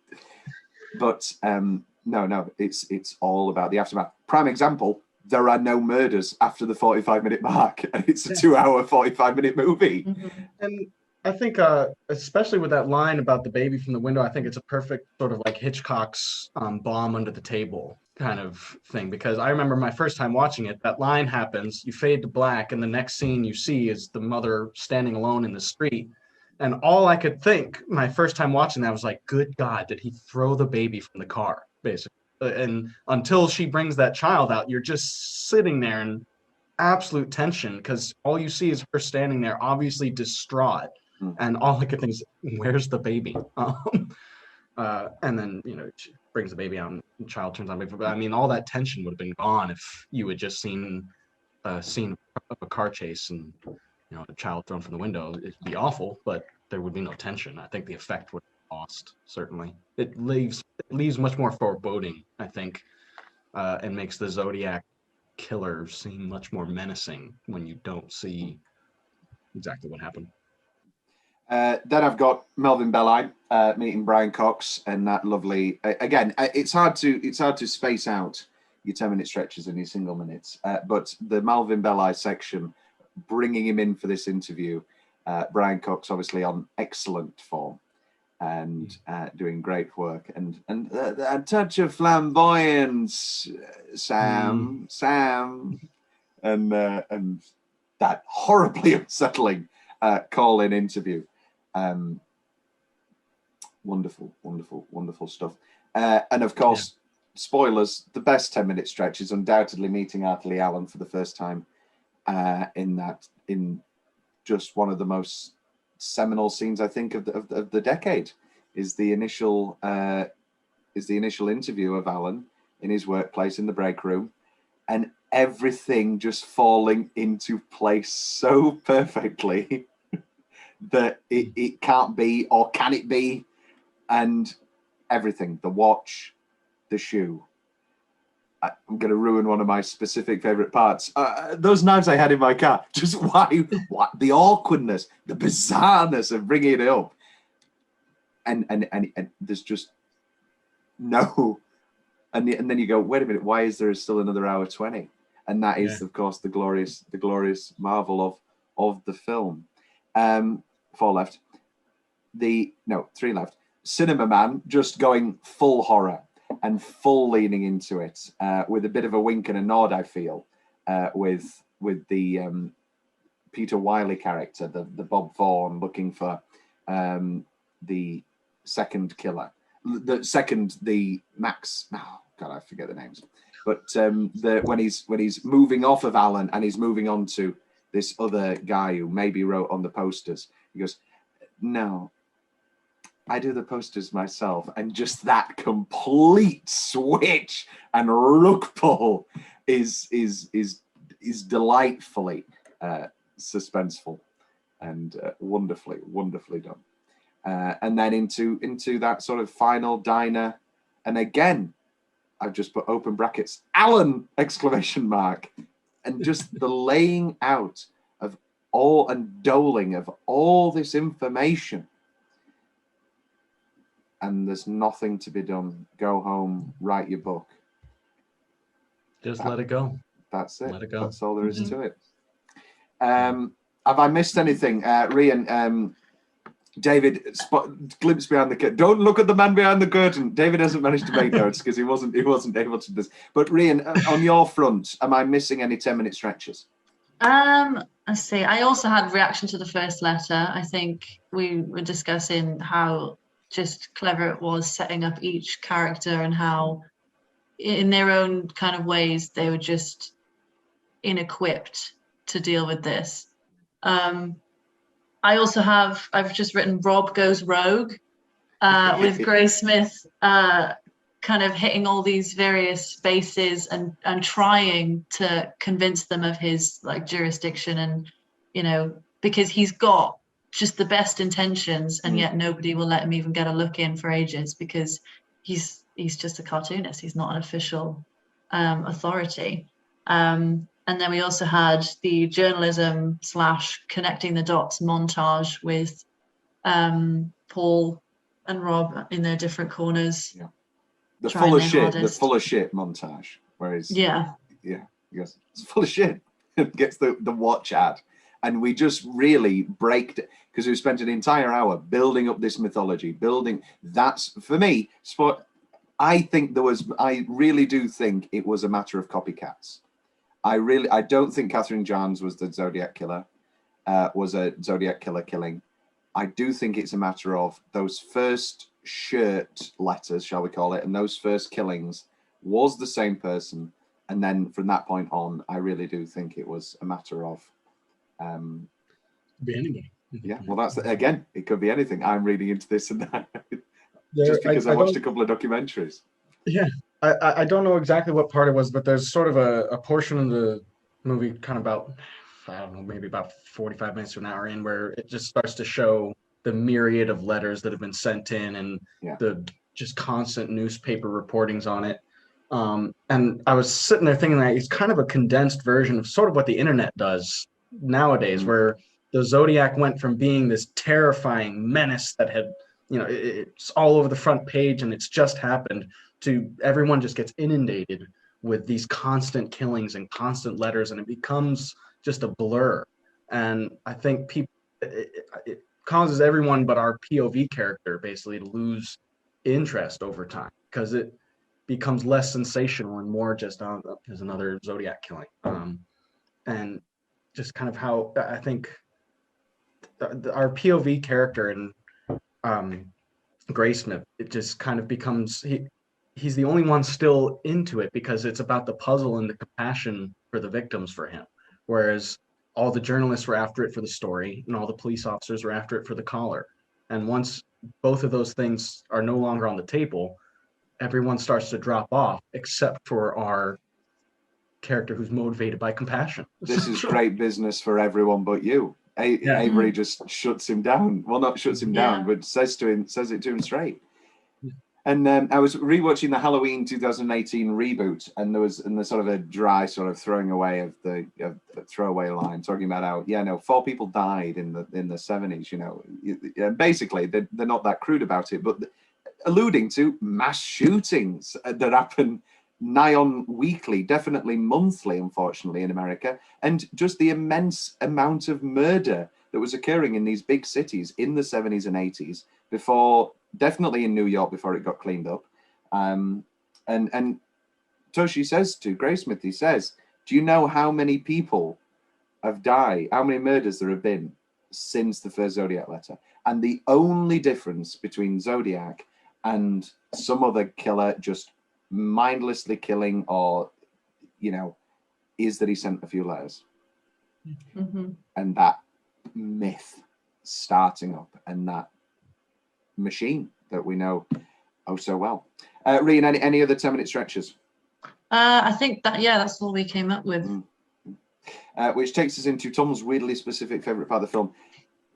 [SPEAKER 1] but no, it's all about the aftermath. Prime example: there are no murders after the 45-minute mark, and it's a 2-hour, 45-minute movie.
[SPEAKER 14] And I think, especially with that line about the baby from the window, I think it's a perfect sort of like Hitchcock's bomb under the table kind of thing. Because I remember my first time watching it, that line happens, you fade to black, and the next scene you see is the mother standing alone in the street. And all I could think my first time watching that was like, good God, did he throw the baby from the car, basically? And until she brings that child out, you're just sitting there in absolute tension because all you see is her standing there, obviously distraught. And all I could think is, where's the baby? And then, she brings the baby out and the child turns on. But I mean, all that tension would have been gone if you had just seen a scene of a car chase and, a child thrown from the window. It'd be awful, but there would be no tension. I think the effect would have lost, certainly. It leaves much more foreboding, I think, and makes the Zodiac killer seem much more menacing when you don't see exactly what happened.
[SPEAKER 1] Then I've got Melvin Belli meeting Brian Cox, and that lovely. Again, it's hard to space out your 10-minute stretches and your single minutes, but the Melvin Belli section, bringing him in for this interview, Brian Cox obviously on excellent form and doing great work, and a touch of flamboyance, Sam, and that horribly unsettling call-in interview. Wonderful stuff. And of course, spoilers, the best 10-minute stretch is undoubtedly meeting Arthur Lee Allen for the first time in just one of the most seminal scenes, I think, of the decade, is the initial interview of Allen in his workplace in the break room, and everything just falling into place so perfectly that it can't be, or can it be? And everything, the watch, the shoe. I'm going to ruin one of my specific favorite parts. Those knives I had in my car, just why the awkwardness, the bizarreness of bringing it up. And there's just no, and then you go, wait a minute, why is there still another hour 20? And that is, of course, the glorious marvel of the film. 4 left. 3 left. Cinema Man just going full horror and full leaning into it, with a bit of a wink and a nod, I feel, with the Peter Wiley character, the Bob Vaughn looking for the second killer, the Max. Oh God, I forget the names. But when he's moving off of Alan and he's moving on to this other guy who maybe wrote on the posters, he goes, "No, I do the posters myself." And just that complete switch and rug pull is delightfully suspenseful and wonderfully done. And then into that sort of final diner, and again, I've just put open brackets, Alan ! And just the laying out of all and doling of all this information. And there's nothing to be done. Go home, write your book.
[SPEAKER 14] Just let it go.
[SPEAKER 1] That's it.
[SPEAKER 14] Let it go.
[SPEAKER 1] That's all there is to it. Have I missed anything? Rhian, David, glimpse behind the curtain. Don't look at the man behind the curtain. David hasn't managed to make notes because he wasn't able to do this. But Rhian, on your front, am I missing any 10-minute stretches?
[SPEAKER 10] Let's see. I also had reaction to the first letter. I think we were discussing how just clever it was setting up each character and how in their own kind of ways they were just inequipped to deal with this. I've just written Rob goes rogue with Greysmith kind of hitting all these various spaces and trying to convince them of his like jurisdiction, and because he's got just the best intentions and yet nobody will let him even get a look in for ages because he's just a cartoonist. He's not an official authority. And then we also had the journalism / connecting the dots montage with Paul and Rob in their different corners.
[SPEAKER 1] Yeah. The full of shit montage. Whereas he goes, it's full of shit. Gets the watch ad. And we just really break it because we spent an entire hour building up this mythology, that's for me, I really do think it was a matter of copycats. I don't think Catherine Johns was the Zodiac killer, was a Zodiac killer killing. I do think it's a matter of those first shirt letters, shall we call it, and those first killings was the same person. And then from that point on, I really do think it was a matter of
[SPEAKER 14] be anybody.
[SPEAKER 1] Yeah, well, that's again, it could be anything. I'm reading into this and that just because I watched a couple of documentaries.
[SPEAKER 14] Yeah, I don't know exactly what part it was, but there's sort of a portion of the movie, kind of about, I don't know, maybe about 45 minutes to an hour in, where it just starts to show the myriad of letters that have been sent in and the just constant newspaper reportings on it. And I was sitting there thinking that it's kind of a condensed version of sort of what the internet does nowadays, where the Zodiac went from being this terrifying menace that had, it's all over the front page and it's just happened, to everyone just gets inundated with these constant killings and constant letters, and it becomes just a blur. And I think it causes everyone but our POV character basically to lose interest over time, because it becomes less sensational and more just there's another Zodiac killing. And just kind of how I think our POV character in Greysmith, it just kind of becomes, he's the only one still into it because it's about the puzzle and the compassion for the victims for him. Whereas all the journalists were after it for the story and all the police officers were after it for the collar. And once both of those things are no longer on the table, everyone starts to drop off except for our character who's motivated by compassion.
[SPEAKER 1] This is great business for everyone but you. Avery just shuts him down. Well, not shuts him down, but says it to him straight. And I was rewatching the Halloween 2018 reboot, and there was sort of a dry sort of throwing away of the throwaway line talking about how 4 people died in the 70s. Basically they're not that crude about it, but alluding to mass shootings that happen nigh on weekly, definitely monthly, unfortunately, in America, and just the immense amount of murder that was occurring in these big cities in the 70s and 80s, before, definitely in New York, before it got cleaned up. And Toshi says to Greysmith, he says, do you know how many people have died, how many murders there have been since the first Zodiac letter? And the only difference between Zodiac and some other killer just mindlessly killing, or is that he sent a few letters. And that myth starting up, and that machine that we know oh so well. Rhian, any other 10-minute stretches?
[SPEAKER 10] I think that's all we came up with.
[SPEAKER 1] Which takes us into Tom's weirdly specific favorite part of the film.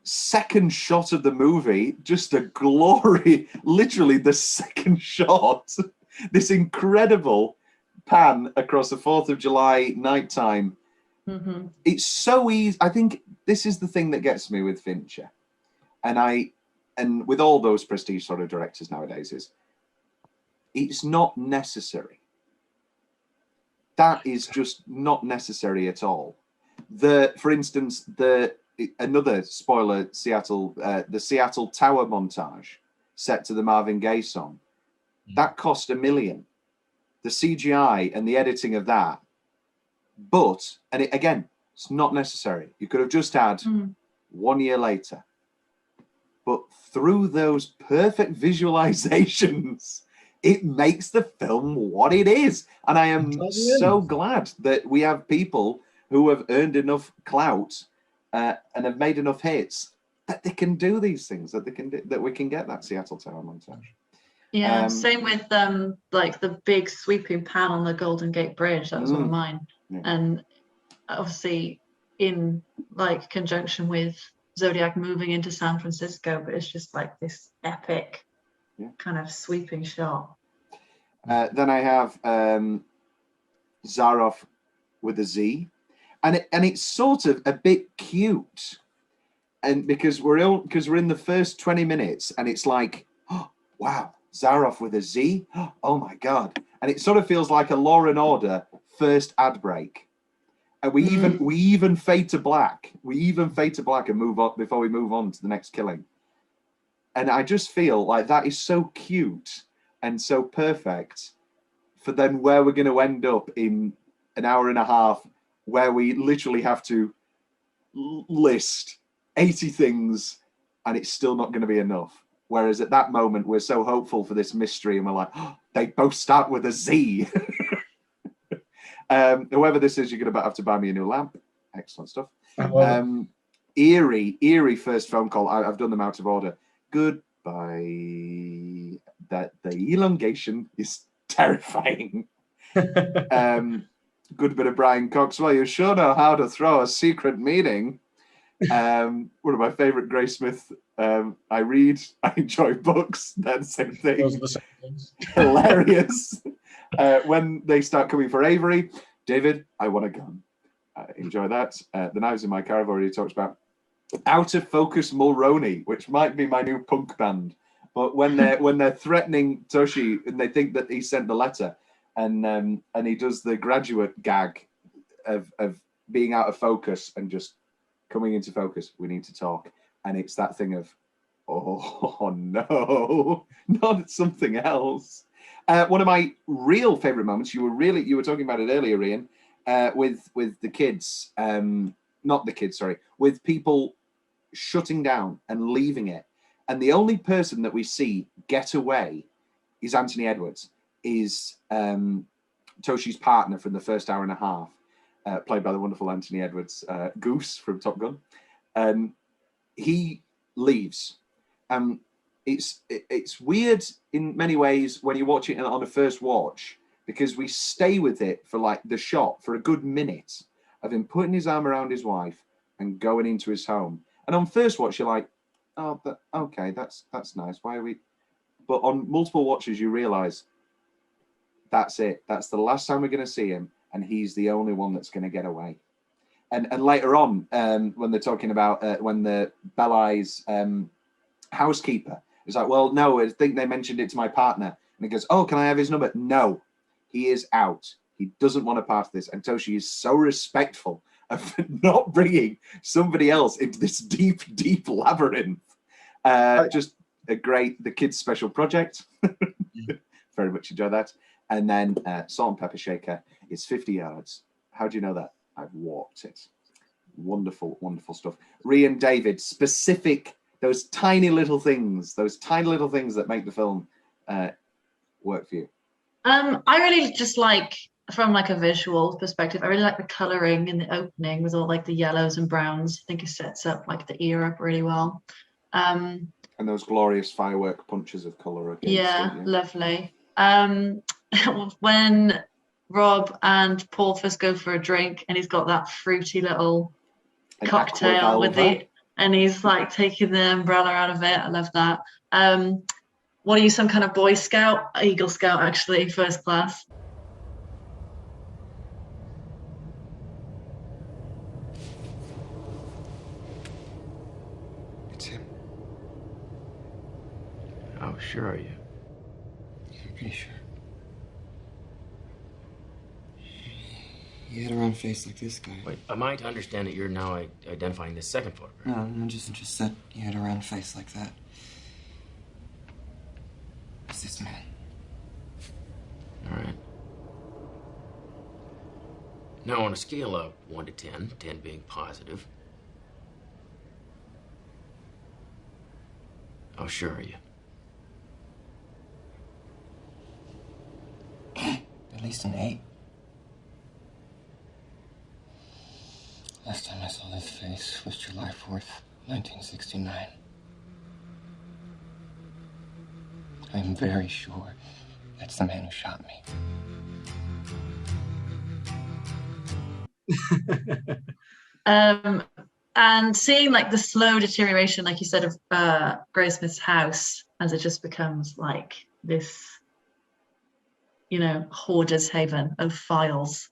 [SPEAKER 1] Second shot of the movie, just a glory, literally the second shot. This incredible pan across the 4th of July nighttime. It's so easy. I think this is the thing that gets me with Fincher, and with all those prestige sort of directors nowadays, is it's not necessary. That is just not necessary at all. For instance, another spoiler, the Seattle Tower montage set to the Marvin Gaye song. That cost $1 million. The CGI and the editing of that. But, again, it's not necessary. You could have just had 1 year later. But through those perfect visualizations, it makes the film what it is. And I am so glad that we have people who have earned enough clout and have made enough hits that they can do these things, that we can get that Seattle Tower montage.
[SPEAKER 10] Yeah, same with like the big sweeping pan on the Golden Gate Bridge. That was one of mine. Yeah. And obviously in like conjunction with Zodiac moving into San Francisco, but it's just like this epic kind of sweeping shot.
[SPEAKER 1] Then I have Zaroff with a Z, and it's sort of a bit cute, and because we're in the first 20 minutes, and it's like, oh, wow, Zaroff with a Z, oh my god, and it sort of feels like a Law and Order first ad break, and we even fade to black, and move on before we move on to the next killing, and I just feel like that is so cute and so perfect for then where we're going to end up in an hour and a half, where we literally have to list 80 things and it's still not going to be enough. Whereas at that moment, we're so hopeful for this mystery and we're like, oh, they both start with a Z. Whoever this is, you're going to have to buy me a new lamp. Excellent stuff. Eerie first phone call. I've done them out of order. Goodbye. That the elongation is terrifying. Good bit of Brian Cox. Well, you sure know how to throw a secret meeting. One of my favorite Greysmith. I read, I enjoy books. That's the same thing.
[SPEAKER 14] Those are the same things.
[SPEAKER 1] Hilarious. When they start coming for Avery, David, I want a gun. Enjoy that. The Knives in My Car, I've already talked about. Out of Focus Mulroney, which might be my new punk band. But when they're threatening Toshi and they think that he sent the letter, and he does the graduate gag of being out of focus and just coming into focus, we need to talk. And it's that thing of, oh no, not something else. One of my real favorite moments, you were talking about it earlier, Rhian, with the kids, not the kids, sorry, with people shutting down and leaving it. And the only person that we see get away is Anthony Edwards, is Toshi's partner from the first hour and a half, played by the wonderful Anthony Edwards, Goose from Top Gun. He leaves. It's weird in many ways when you watch it on a first watch, because we stay with it for like the shot for a good minute of him putting his arm around his wife and going into his home. And on first watch, you're like, oh, okay, that's nice. Why are we? But on multiple watches, you realize that's it. That's the last time we're going to see him, and he's the only one that's going to get away. And later on, when they're talking about when the Belai's housekeeper is like, well, no, I think they mentioned it to my partner, and he goes, oh, can I have his number? No, he is out. He doesn't want to pass this. And Toshi is so respectful of not bringing somebody else into this deep, deep labyrinth. Just a great, the kids' special project. Very much enjoy that. And then Salt and Pepper Shaker is 50 yards. How do you know that? I've walked it. Wonderful, wonderful stuff. Rhian, David, specific, those tiny little things that make the film work for you.
[SPEAKER 10] I really just like, from like a visual perspective, I really like the colouring in the opening with all like the yellows and browns. I think it sets up like the era really well.
[SPEAKER 1] And those glorious firework punches of colour.
[SPEAKER 10] Yeah, lovely. When Rob and Paul first go for a drink and he's got that fruity little cocktail and he's like taking the umbrella out of it. I love that. What are you, some kind of Boy Scout? Eagle Scout, actually, first class.
[SPEAKER 17] It's him.
[SPEAKER 7] How sure are you?
[SPEAKER 17] I'm pretty sure. He had a round face like this guy.
[SPEAKER 18] Wait, am I to understand that you're now identifying this second photograph?
[SPEAKER 17] No, just said he had a round face like that. It's this man.
[SPEAKER 18] All right. Now, on a scale of 1 to 10, 10 being positive, how sure are you?
[SPEAKER 17] At least an 8. Last time I saw this face was July 4th, 1969. I'm very sure that's the man who shot me.
[SPEAKER 10] And seeing like the slow deterioration, like you said, of Greysmith's house as it just becomes like this, you know, hoarder's haven of files.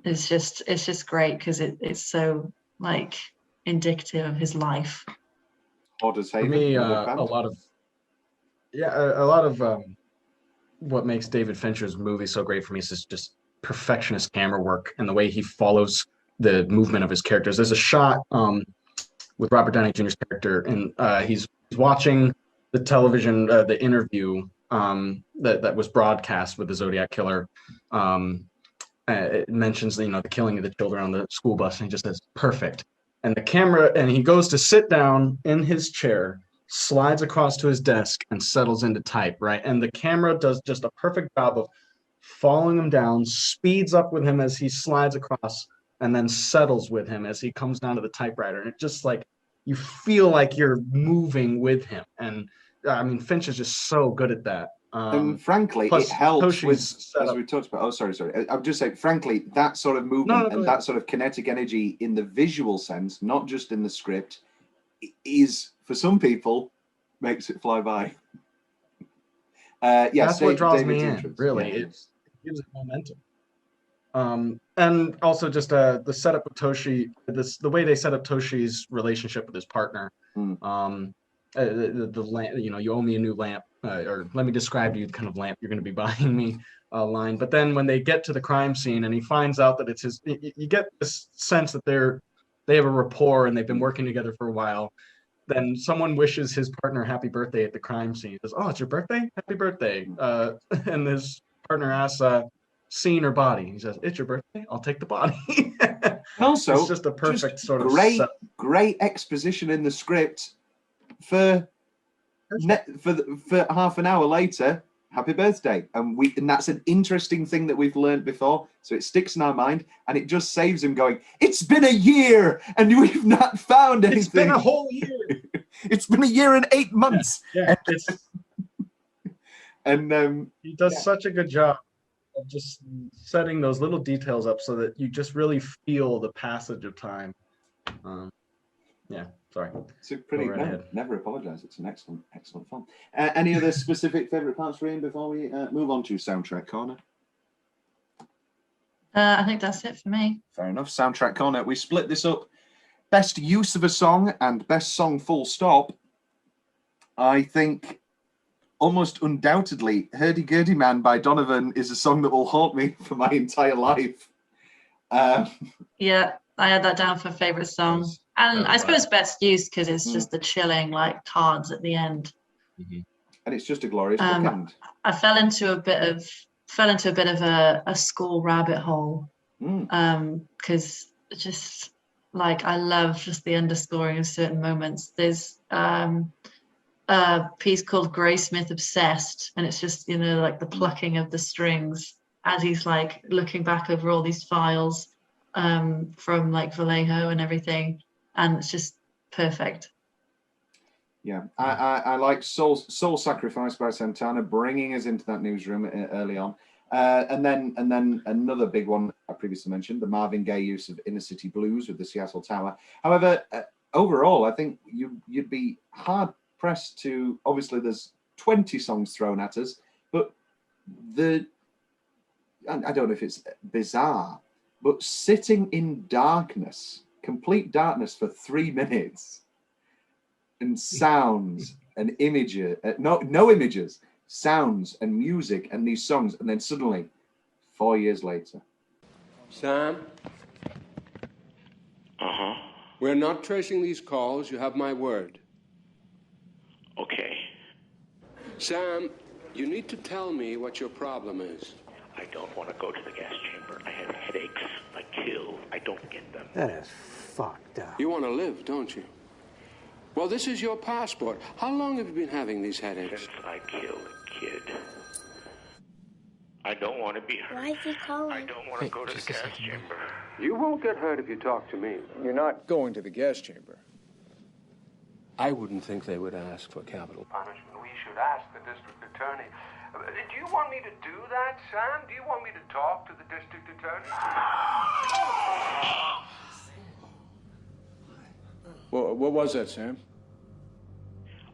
[SPEAKER 10] It's just great because it's so like indicative of his life.
[SPEAKER 1] Hoarder's haven.
[SPEAKER 14] For me, a lot of what makes David Fincher's movie so great for me is just perfectionist camera work and the way he follows the movement of his characters. There's a shot with Robert Downey Jr.'s character, and he's watching the television, the interview that was broadcast with the Zodiac killer. It mentions the killing of the children on the school bus, and he just says perfect. And the camera, and he goes to sit down in his chair, slides across to his desk, and settles into type, right? And the camera does just a perfect job of following him down, speeds up with him as he slides across, and then settles with him as he comes down to the typewriter. And it just like, you feel like you're moving with him. And I mean, Finch is just so good at that.
[SPEAKER 1] And frankly, it helps with, as we talked about. Oh, sorry. I'm just saying, frankly, that sort of movement and that sort of kinetic energy in the visual sense, not just in the script, is for some people makes it fly by. Yes,
[SPEAKER 14] that's what draws
[SPEAKER 1] David's
[SPEAKER 14] me in.
[SPEAKER 1] entrance.
[SPEAKER 14] Really,
[SPEAKER 1] Yeah.
[SPEAKER 14] it gives it momentum. And also just the setup of Toshi, the way they set up Toshi's relationship with his partner. The lamp, you owe me a new lamp, or let me describe to you the kind of lamp you're going to be buying me line. But then when they get to the crime scene and he finds out that it's his, you get this sense that they have a rapport and they've been working together for a while. Then someone wishes his partner happy birthday at the crime scene. He says, "Oh, it's your birthday? Happy birthday!" And his partner asks, "Scene or body?" He says, "It's your birthday. I'll take the body."
[SPEAKER 1] Also,
[SPEAKER 14] it's just a perfect sort of
[SPEAKER 1] great exposition in the script for half an hour later. Happy birthday, and that's an interesting thing that we've learned before, so it sticks in our mind, and it just saves him going, "It's been a year and we've not found anything.
[SPEAKER 14] It's been a whole year.
[SPEAKER 1] It's been a year and 8 months."
[SPEAKER 14] Yeah,
[SPEAKER 1] and
[SPEAKER 14] he does such a good job of just setting those little details up so that you just really feel the passage of time. Yeah, sorry.
[SPEAKER 1] It's a pretty never apologize. It's an excellent film. Any other specific favorite parts, Rhian, before we move on to soundtrack corner?
[SPEAKER 10] I think that's it for me.
[SPEAKER 1] Fair enough. Soundtrack corner. We split this up. Best use of a song and best song full stop. I think almost undoubtedly Hurdy-Gurdy Man by Donovan is a song that will haunt me for my entire life.
[SPEAKER 10] Yeah, I had that down for favorite song. And I suppose best use because it's just the chilling like cards at the end.
[SPEAKER 1] And it's just a glorious bookend.
[SPEAKER 10] I fell into a bit of a school rabbit hole. Because just like I love just the underscoring of certain moments. There's a piece called Greysmith Obsessed, and it's just like the plucking of the strings as he's like looking back over all these files from like Vallejo and everything, and it's just perfect.
[SPEAKER 1] Yeah, I like Soul Sacrifice by Santana, bringing us into that newsroom early on. And then another big one I previously mentioned, the Marvin Gaye use of Inner City Blues with the Seattle Tower. However, overall, I think you'd be hard pressed to, obviously there's 20 songs thrown at us, but I don't know if it's bizarre, but sitting in darkness, complete darkness for 3 minutes, and sounds and images, no images, sounds and music and these songs, and then suddenly 4 years later.
[SPEAKER 19] Sam? We're not tracing these calls, you have my word.
[SPEAKER 13] Okay.
[SPEAKER 19] Sam, you need to tell me what your problem is.
[SPEAKER 13] I don't want to go to the gas chamber. I have headaches. I kill. I don't get them.
[SPEAKER 17] That is fucked up.
[SPEAKER 19] You want to live, don't you? Well, this is your passport. How long have you been having these headaches?
[SPEAKER 13] Since I killed a kid. I don't want to be hurt.
[SPEAKER 15] Why is he calling?
[SPEAKER 13] I don't want to go to the gas chamber.
[SPEAKER 19] You won't get hurt if you talk to me.
[SPEAKER 3] You're not going to the gas chamber.
[SPEAKER 19] I wouldn't think they would ask for capital punishment.
[SPEAKER 20] We should ask the district attorney. Do you want me to do that, Sam? Do you want me to talk to the district attorney?
[SPEAKER 3] Well, what was that, Sam?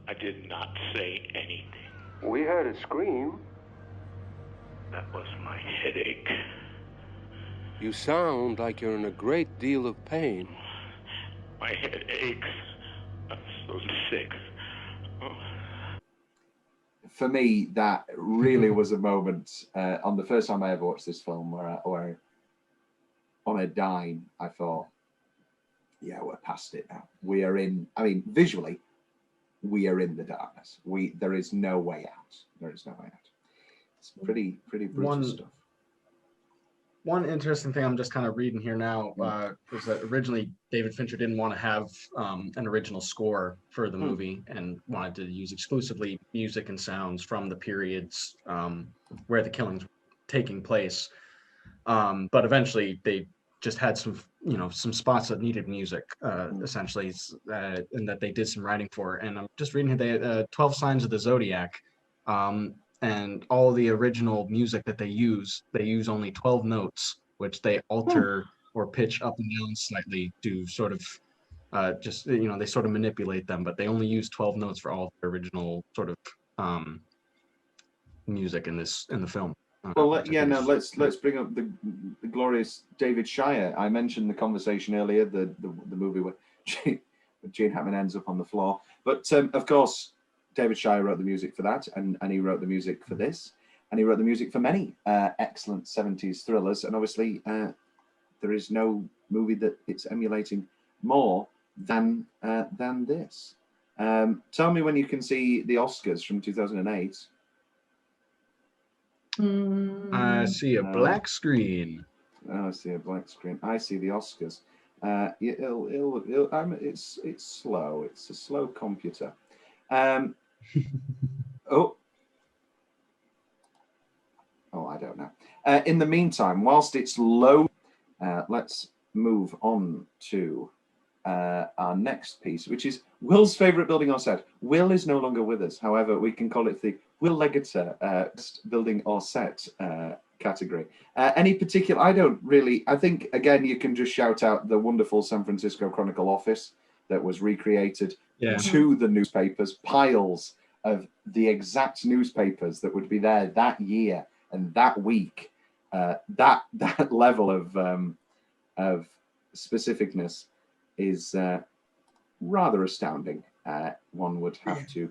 [SPEAKER 13] I did not say anything.
[SPEAKER 19] We heard a scream.
[SPEAKER 13] That was my headache.
[SPEAKER 19] You sound like you're in a great deal of pain.
[SPEAKER 13] My head aches. I'm so sick.
[SPEAKER 1] For me, that really was a moment on the first time I ever watched this film where on a dime, I thought, yeah, we're past it now. We are in, I mean, visually, we are in the darkness. There is no way out. There is no way out. It's pretty brutal stuff.
[SPEAKER 14] One interesting thing I'm just kind of reading here now is that originally David Fincher didn't want to have an original score for the movie and wanted to use exclusively music and sounds from the periods where the killings were taking place. But eventually they just had some spots that needed music, essentially, and that they did some writing for. And I'm just reading here, they 12 Signs of the Zodiac. And all the original music that they use only 12 notes, which they alter or pitch up and down slightly to sort of they sort of manipulate them, but they only use 12 notes for all the original sort of music in the film.
[SPEAKER 1] Well, let's bring up the glorious David Shire. I mentioned the conversation earlier, the movie where Gene Hackman ends up on the floor. But of course, David Shire wrote the music for that, and he wrote the music for this, and he wrote the music for many excellent 70s thrillers. And obviously, there is no movie that it's emulating more than this. Tell me when you can see the Oscars from 2008.
[SPEAKER 14] I see a black screen.
[SPEAKER 1] Oh, I see a black screen. I see the Oscars. It's slow. It's a slow computer. Oh, I don't know. In the meantime, whilst it's low, let's move on to our next piece, which is Will's favorite building or set. Will is no longer with us. However, we can call it the Will Leggetter building or set category. Any particular? I don't really. I think again you can just shout out the wonderful San Francisco Chronicle office that was recreated to the newspapers. Piles of the exact newspapers that would be there that year and that week. That level of specificness is rather astounding. One would have to.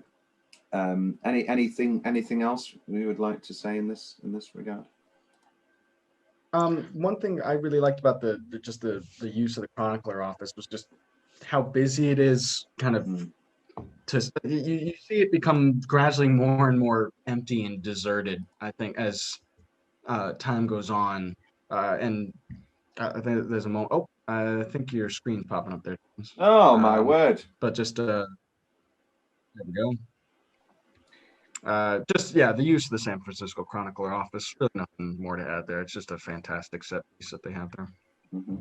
[SPEAKER 1] Anything else we would like to say in this regard?
[SPEAKER 14] One thing I really liked about the use of the chronicler office was just how busy it is. Kind of you see it become gradually more and more empty and deserted. I think as time goes on, and I think there's a moment. Oh, I think your screen's popping up there.
[SPEAKER 1] Oh my word!
[SPEAKER 14] But just there we go. The use of the San Francisco Chronicler office. Really nothing more to add there. It's just a fantastic set piece that they have there.
[SPEAKER 1] Mm-hmm.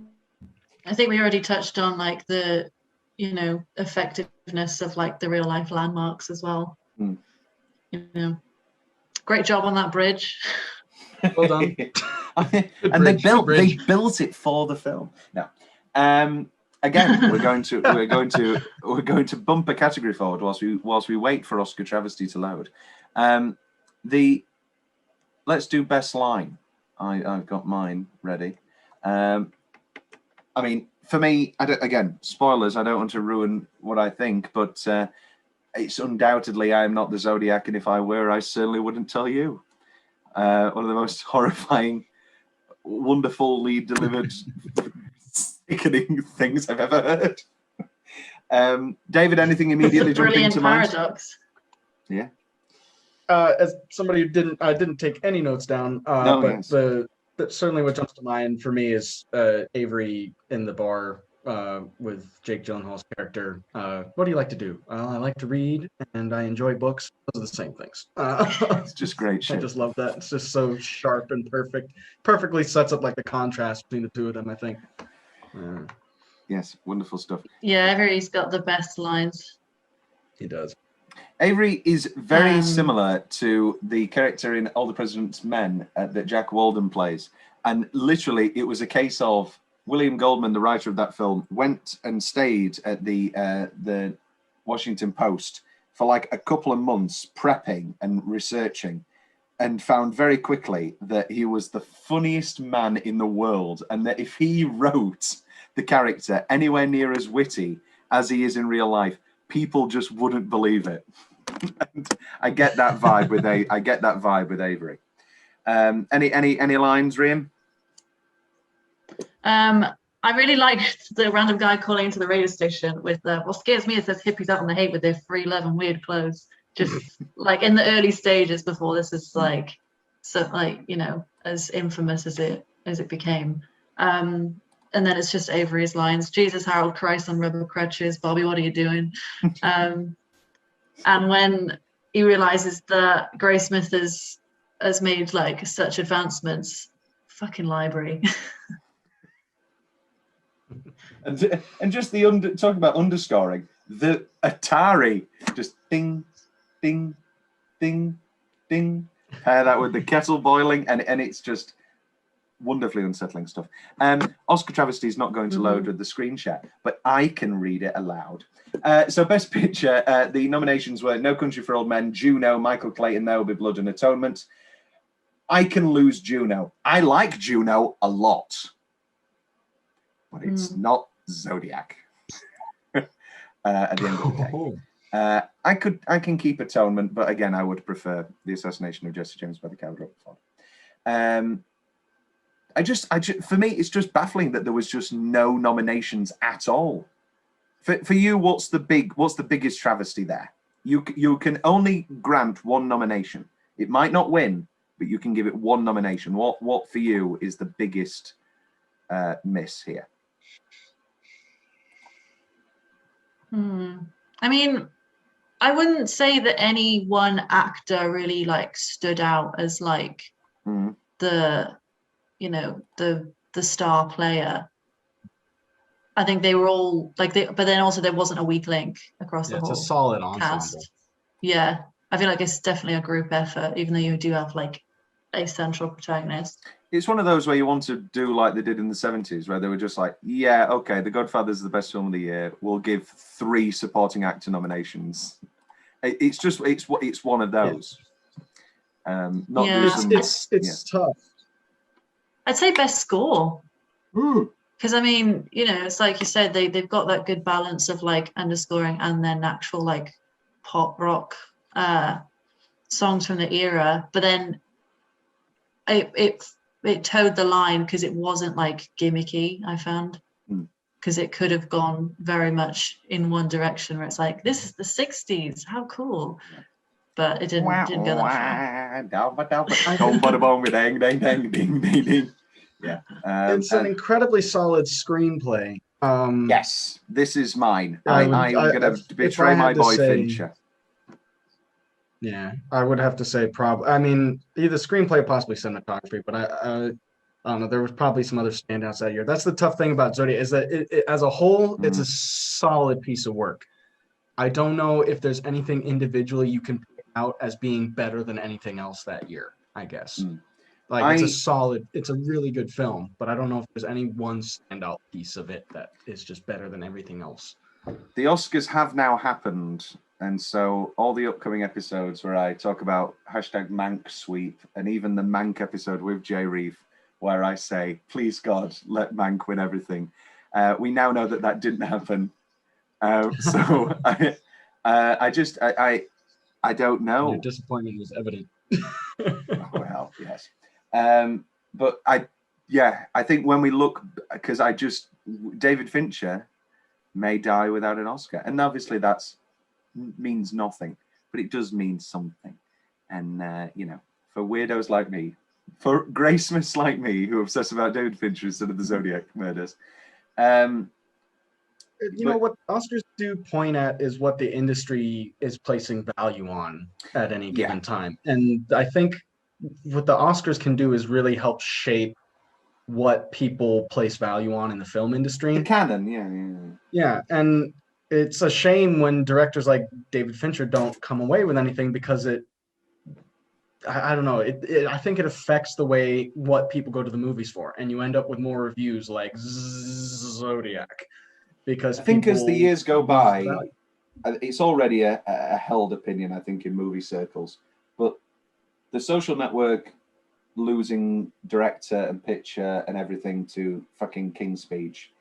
[SPEAKER 10] I think we already touched on like the, effectiveness of like the real life landmarks as well.
[SPEAKER 1] Mm.
[SPEAKER 10] Great job on that bridge.
[SPEAKER 14] Well done.
[SPEAKER 1] And they built it for the film. No. Again, we're going to bump a category forward whilst we wait for Oscar travesty to load. Let's do best line. I've got mine ready. I mean, for me, again, spoilers. I don't want to ruin what I think, but it's undoubtedly I am not the Zodiac, and if I were, I certainly wouldn't tell you. One of the most horrifying, wonderfully delivered. Sickening things I've ever heard. David, anything immediately jumping to mind?
[SPEAKER 10] Paradox.
[SPEAKER 1] Yeah.
[SPEAKER 14] As somebody who didn't take any notes down, but certainly what jumps to mind for me is Avery in the bar with Jake Gyllenhaal's character. What do you like to do? I like to read and I enjoy books. Those are the same things.
[SPEAKER 1] It's just great shit.
[SPEAKER 14] I just love that. It's just so sharp and perfect. Perfectly sets up like the contrast between the two of them, I think.
[SPEAKER 1] Yes, wonderful stuff.
[SPEAKER 10] Yeah, Avery's got the best lines.
[SPEAKER 14] He does.
[SPEAKER 1] Avery is very similar to the character in All the President's Men that Jack Walden plays. And literally, it was a case of William Goldman, the writer of that film, went and stayed at the Washington Post for like a couple of months prepping and researching, and found very quickly that he was the funniest man in the world, and that if he wrote the character anywhere near as witty as he is in real life, people just wouldn't believe it. And I get that vibe with Avery. Any lines, Rhian?
[SPEAKER 10] I really liked the random guy calling into the radio station with what scares me is there's hippies out on the hay with their free love and weird clothes. Just like in the early stages before this is like as infamous as it became. And then it's just Avery's lines. Jesus, Harold, Christ on rubber crutches. Bobby, what are you doing? And when he realizes that Greysmith has made like such advancements, fucking library.
[SPEAKER 1] and just talking about underscoring, the Atari just ding, ding, ding, ding. Pair that with the kettle boiling, and it's just wonderfully unsettling stuff. Oscar travesty is not going to load with the screen share, but I can read it aloud. So Best Picture, the nominations were No Country for Old Men, Juno, Michael Clayton, There Will Be Blood and Atonement. I can lose Juno. I like Juno a lot, but it's not Zodiac. At the end of the day, I can keep Atonement, but again, I would prefer The Assassination of Jesse James by the Coward Robert Ford. For me, it's just baffling that there was just no nominations at all. For you, what's the biggest travesty there? You can only grant one nomination. It might not win, but you can give it one nomination. What for you is the biggest miss here?
[SPEAKER 10] I mean, I wouldn't say that any one actor really like stood out as like the star player. I think they were all like but then also there wasn't a weak link across the whole
[SPEAKER 14] it's a solid
[SPEAKER 10] cast.
[SPEAKER 14] ensemble.
[SPEAKER 10] Yeah, I feel like it's definitely a group effort, even though you do have like a central protagonist.
[SPEAKER 1] It's one of those where you want to do like they did in the 70s, where they were just like, yeah, okay, The Godfather's the best film of the year. We'll give 3 supporting actor nominations. It's one of those.
[SPEAKER 14] It's tough.
[SPEAKER 10] I'd say best score. Because I mean, it's like you said, they've got that good balance of like underscoring and then actual like pop rock songs from the era, but then it towed the line because it wasn't like gimmicky, I found, because it could have gone very much in one direction where it's like, this is the 60s, how cool, but it didn't go that far.
[SPEAKER 1] Yeah,
[SPEAKER 14] it's an incredibly solid screenplay.
[SPEAKER 1] Yes, this is mine. I'm going to betray my boy Fincher.
[SPEAKER 14] Yeah, I would have to say probably. I mean, either screenplay or possibly cinematography, but I don't know. There was probably some other standouts that year. That's the tough thing about Zodiac, is that it as a whole, it's a solid piece of work. I don't know if there's anything individually you can pick out as being better than anything else that year, I guess. Like it's a really good film, but I don't know if there's any one standout piece of it that is just better than everything else.
[SPEAKER 1] The Oscars have now happened, and so all the upcoming episodes where I talk about #Mank sweep, and even the Mank episode with Jay Reeve, where I say, please God, let Mank win everything. We now know that didn't happen. So I don't know.
[SPEAKER 14] Your disappointment was evident.
[SPEAKER 1] Well, yes. But I think when we look, because David Fincher may die without an Oscar, and obviously that's means nothing, but it does mean something. And for weirdos like me, for Greysmiths like me who obsess about David Fincher instead of the Zodiac murders.
[SPEAKER 14] What Oscars do point at is what the industry is placing value on at any given time. And I think what the Oscars can do is really help shape what people place value on in the film industry.
[SPEAKER 1] The canon,
[SPEAKER 14] Yeah, and it's a shame when directors like David Fincher don't come away with anything, because I don't know, I think it affects the way what people go to the movies for, and you end up with more reviews like Zodiac. Because
[SPEAKER 1] I think as the years go by, it's already a held opinion, I think, in movie circles. But The Social Network losing director and picture and everything to fucking King's Speech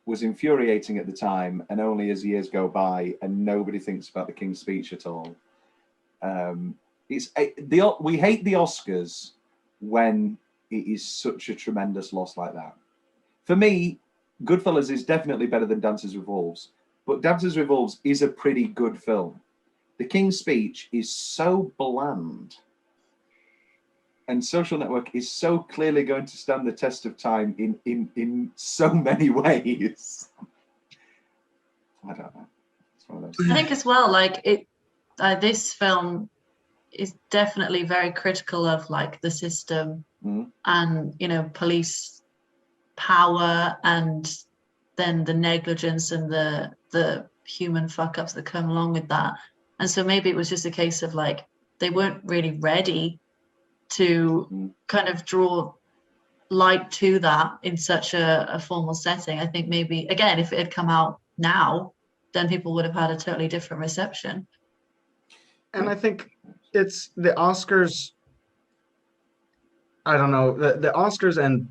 [SPEAKER 1] was infuriating at the time, and only as years go by and nobody thinks about the King's Speech at all. We hate the Oscars when it is such a tremendous loss like that. For me, Goodfellas is definitely better than Dances with Wolves, but Dances with Wolves is a pretty good film. The King's Speech is so bland, and Social Network is so clearly going to stand the test of time in so many ways. I don't know. It's one of those.
[SPEAKER 10] I think as well, like this film is definitely very critical of like the system and police power, and then the negligence and the human fuck ups that come along with that. And so maybe it was just a case of like they weren't really ready to kind of draw light to that in such a formal setting. I think maybe, again, if it had come out now, then people would have had a totally different reception.
[SPEAKER 14] And I think it's the Oscars. I don't know, the Oscars and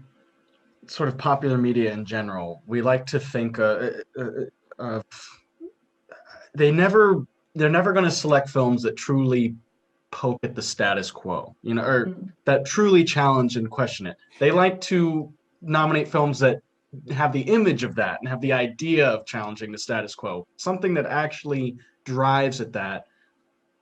[SPEAKER 14] sort of popular media in general, we like to think of they're never going to select films that truly poke at the status quo, you know, or that truly challenge and question it. They like to nominate films that have the image of that and have the idea of challenging the status quo, something that actually drives at that.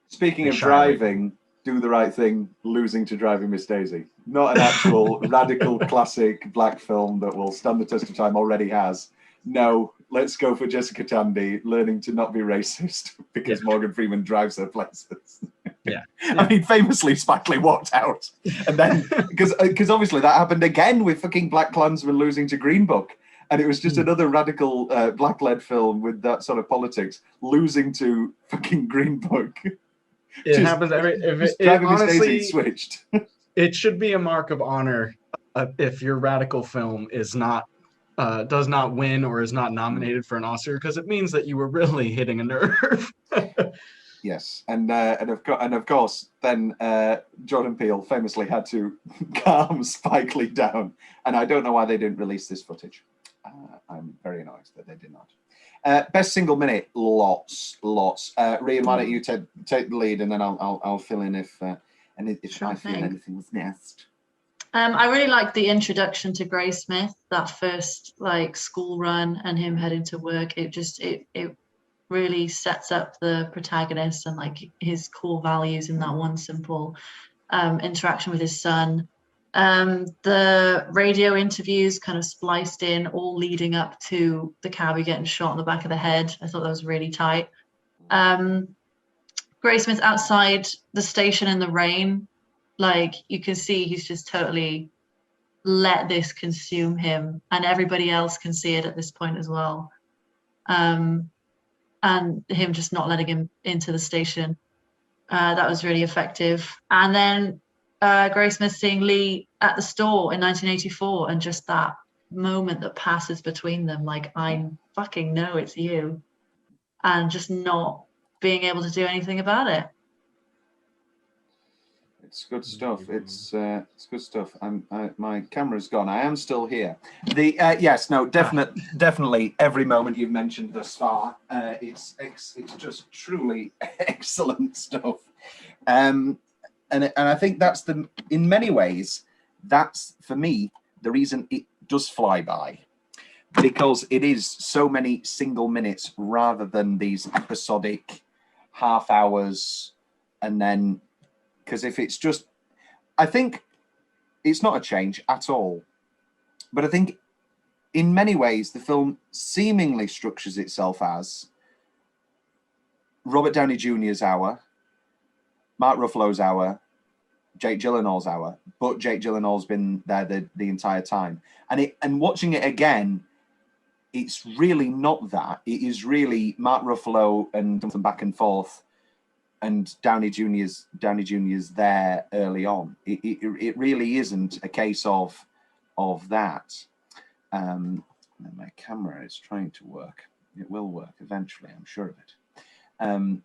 [SPEAKER 1] Speaking of driving, Do the Right Thing, Losing to Driving Miss Daisy. Not an actual radical classic black film that will stand the test of time, already has. No, let's go for Jessica Tandy learning to not be racist because Morgan Freeman drives her places.
[SPEAKER 14] Yeah.
[SPEAKER 1] I mean, famously, Spike Lee walked out. And then, because obviously that happened again with fucking Black Klansman losing to Green Book. And it was just another radical black-led film with that sort of politics, losing to fucking Green Book.
[SPEAKER 14] It happens every.
[SPEAKER 1] Honestly, switched.
[SPEAKER 14] It should be a mark of honor if your radical film is not does not win or is not nominated for an Oscar, because it means that you were really hitting a nerve.
[SPEAKER 1] Yes, and of course, then Jordan Peele famously had to calm Spike Lee down, and I don't know why they didn't release this footage. I'm very annoyed that they did not. Best single minute, lots. Rhian, why don't you take the lead, and then I'll fill in if I feel anything was missed.
[SPEAKER 10] I really liked the introduction to Greysmith, that first like school run and him heading to work. It really sets up the protagonist and like his core values in that one simple interaction with his son. The radio interviews kind of spliced in, all leading up to the cabbie getting shot in the back of the head. I thought that was really tight. Greysmith outside the station in the rain, like you can see he's just totally let this consume him, and everybody else can see it at this point as well. And him just not letting him into the station. That was really effective. And then Greysmith seeing Lee at the store in 1984, and just that moment that passes between them, like, I fucking know it's you, and just not being able to do anything about it.
[SPEAKER 1] It's good stuff. It's good stuff. My camera's gone. I am still here. Definitely. Every moment you've mentioned thus far, it's just truly excellent stuff. And I think that's in many ways, that's for me the reason it does fly by, because it is so many single minutes rather than these episodic half hours, and then. Because if it's just, I think it's not a change at all. But I think in many ways, the film seemingly structures itself as Robert Downey Jr.'s hour, Mark Ruffalo's hour, Jake Gyllenhaal's hour, but Jake Gyllenhaal's been there the entire time. And watching it again, it's really not that. It is really Mark Ruffalo and something back and forth, and Downey Jr.'s there early on. It really isn't a case of that. And my camera is trying to work. It will work eventually, I'm sure of it. And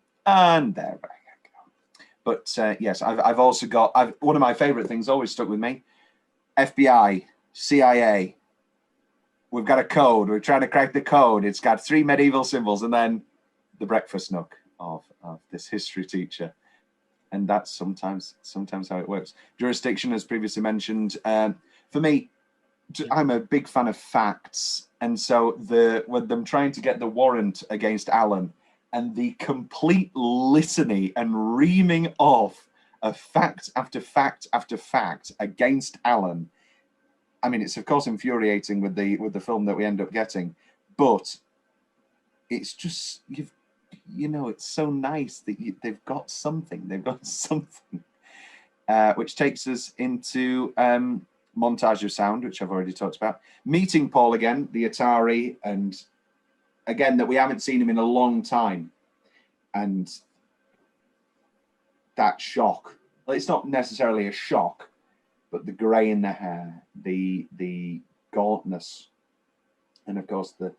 [SPEAKER 1] there we go. But yes, I've also got one of my favorite things always stuck with me: FBI, CIA. We've got a code. We're trying to crack the code. It's got 3 medieval symbols, and then the breakfast nook of this history teacher, and that's sometimes how it works. Jurisdiction, as previously mentioned, for me, I'm a big fan of facts, and so with them trying to get the warrant against Alan, and the complete litany and reaming off of fact after fact after fact against Alan. I mean, it's of course infuriating with the film that we end up getting, but it's just it's so nice that they've got something. They've got something, which takes us into Montage of Sound, which I've already talked about. Meeting Paul again, the Atari, and again that we haven't seen him in a long time, and that shock. Well, it's not necessarily a shock, but the grey in the hair, the gauntness, and of course the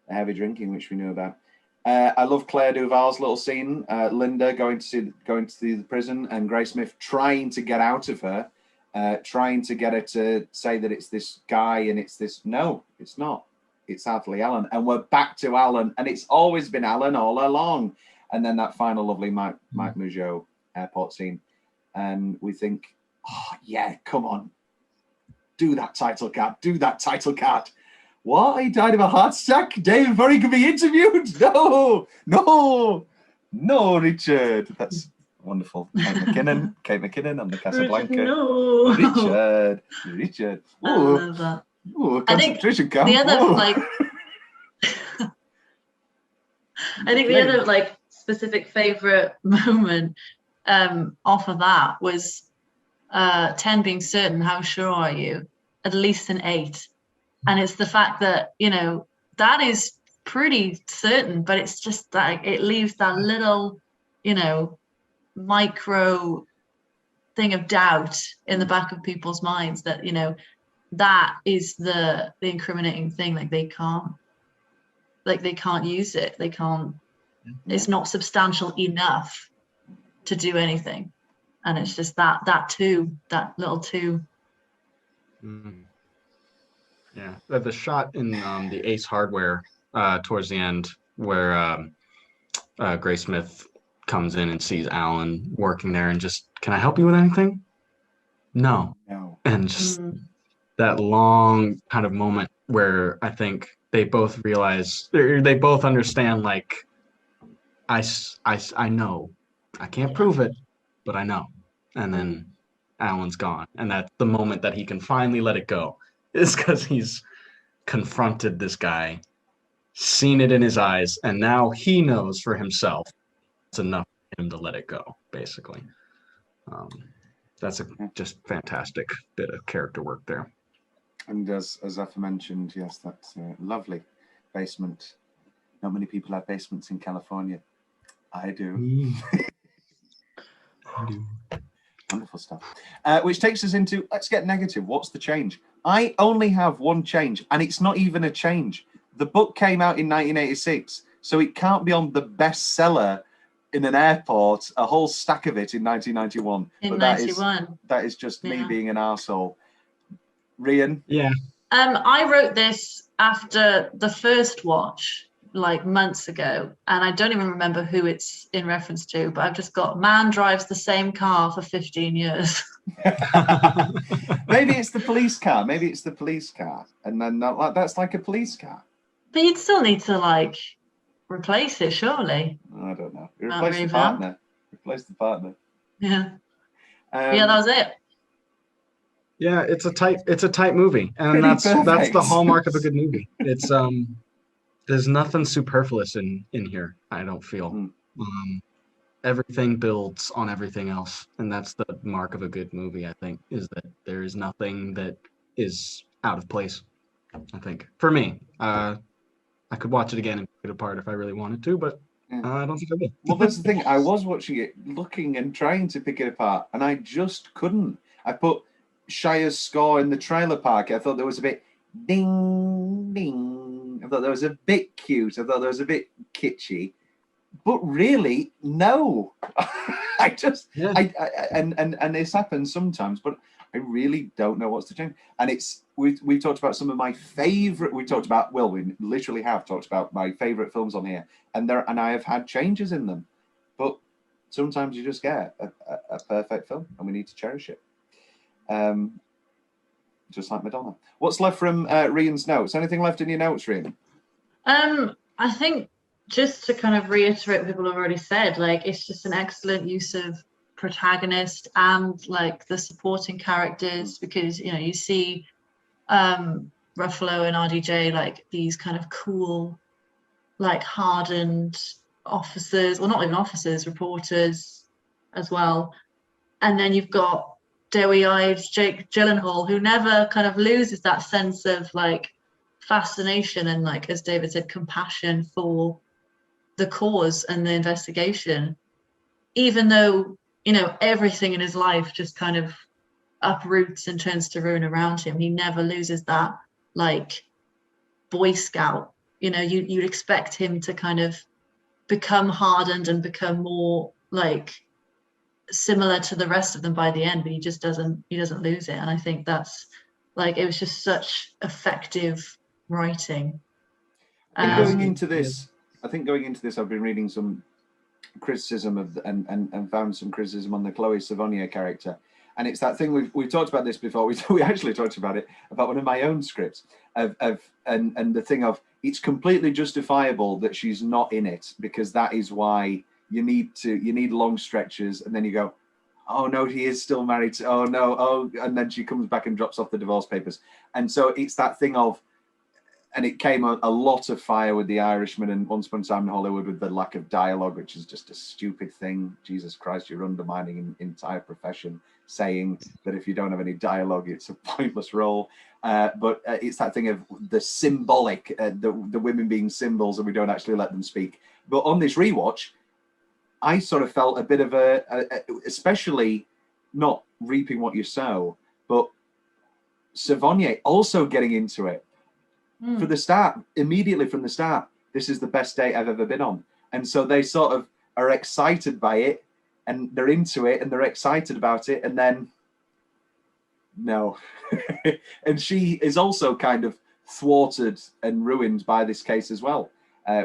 [SPEAKER 1] heavy drinking, which we knew about. I love Claire Duval's little scene. Linda going to see the prison, and Greysmith trying to get out of her, trying to get her to say that it's this guy and it's this. No, it's not. It's sadly Alan, and we're back to Alan, and it's always been Alan all along. And then that final lovely Mike Mougeot airport scene, and we think, oh yeah, come on, do that title card, do that title card. What? He died of a heart attack? David Fincher could be interviewed? No, Richard. That's wonderful. Kate McKinnon on the Casablanca.
[SPEAKER 10] No.
[SPEAKER 1] Richard.
[SPEAKER 10] I love that.
[SPEAKER 1] Ooh, concentration camp.
[SPEAKER 10] The other I think the other specific favorite moment off of that was 10 being certain. How sure are you? At least an 8. And it's the fact that, that is pretty certain, but it's just that it leaves that little, micro thing of doubt in the back of people's minds that, that is the incriminating thing. They can't use it. They can't, it's not substantial enough to do anything. And it's just that little 2.
[SPEAKER 14] Yeah, the shot in the Ace Hardware towards the end where Greysmith comes in and sees Alan working there and just, can I help you with anything? No. And just that long kind of moment where I think they both realize, they both understand, I know. I can't prove it, but I know. And then Alan's gone. And that's the moment that he can finally let it go. Is because he's confronted this guy, seen it in his eyes, and now he knows for himself it's enough for him to let it go, basically. That's a just fantastic bit of character work there.
[SPEAKER 1] And as I've mentioned, yes, that's a lovely basement. Not many people have basements in California. I do. I do. Wonderful stuff. Which takes us into, let's get negative. What's the change? I only have one change, and it's not even a change. The book came out in 1986, so it can't be on the bestseller in an airport, a whole stack of it in 1991.
[SPEAKER 10] In 91.
[SPEAKER 1] That is just me being an arsehole. Rhian?
[SPEAKER 14] Yeah.
[SPEAKER 10] I wrote this after the first watch, months ago, and I don't even remember who it's in reference to, but I've just got, man drives the same car for 15 years.
[SPEAKER 1] Maybe it's the police car. And then that's like a police car.
[SPEAKER 10] But you'd still need to replace it, surely.
[SPEAKER 1] I don't know. Replace the partner.
[SPEAKER 10] Yeah. Yeah, that was it.
[SPEAKER 14] Yeah, it's a tight movie, and that's the hallmark of a good movie. It's there's nothing superfluous in here. I don't feel. Everything builds on everything else, and that's the mark of a good movie, I think, is that there is nothing that is out of place. I think for me, I could watch it again and pick it apart if I really wanted to, but I don't think I will.
[SPEAKER 1] Well, that's the thing. I was watching it, looking and trying to pick it apart, and I just couldn't. I put Shire's score in the trailer park. I thought there was a bit ding, ding. I thought there was a bit cute. I thought there was a bit kitschy. But really, no. And this happens sometimes, but I really don't know what's to change. And we've talked about some of my favorite. We literally have talked about my favorite films on here, and I have had changes in them. But sometimes you just get a perfect film, and we need to cherish it. Just like Madonna. What's left from Rhian's notes? Anything left in your notes, Rhian?
[SPEAKER 10] I think, just to kind of reiterate what people have already said, it's just an excellent use of protagonist and the supporting characters, because you see Ruffalo and RDJ these kind of cool hardened officers, well, not even officers, reporters as well, and then you've got doughy-eyed Jake Gyllenhaal, who never kind of loses that sense of fascination and as David said, compassion for the cause and the investigation, even though everything in his life just kind of uproots and turns to ruin around him. He never loses that like Boy Scout. You know, you'd expect him to kind of become hardened and become more like similar to the rest of them by the end, but he doesn't lose it. And I think that's like, it was just such effective writing.
[SPEAKER 1] Going into this, I've been reading some criticism of and found some criticism on the Chloe Sevigny character, and it's that thing we've talked about this before. We actually talked about it about one of my own scripts and the thing of, it's completely justifiable that she's not in it, because that is why you need long stretches, and then you go, oh no, he is still married to, oh no, oh, and then she comes back and drops off the divorce papers. And so it's that thing of, and it came a lot of fire with The Irishman and Once Upon a Time in Hollywood with the lack of dialogue, which is just a stupid thing. Jesus Christ, you're undermining an entire profession saying that if you don't have any dialogue, it's a pointless role. But it's that thing of the symbolic, the women being symbols, and we don't actually let them speak. But on this rewatch, I sort of felt a bit of especially not reaping what you sow, but Sevigny also getting into it. For the start, immediately from the start, this is the best date I've ever been on. And so they sort of are excited by it, and they're into it, and they're excited about it, and then no. And she is also kind of thwarted and ruined by this case as well,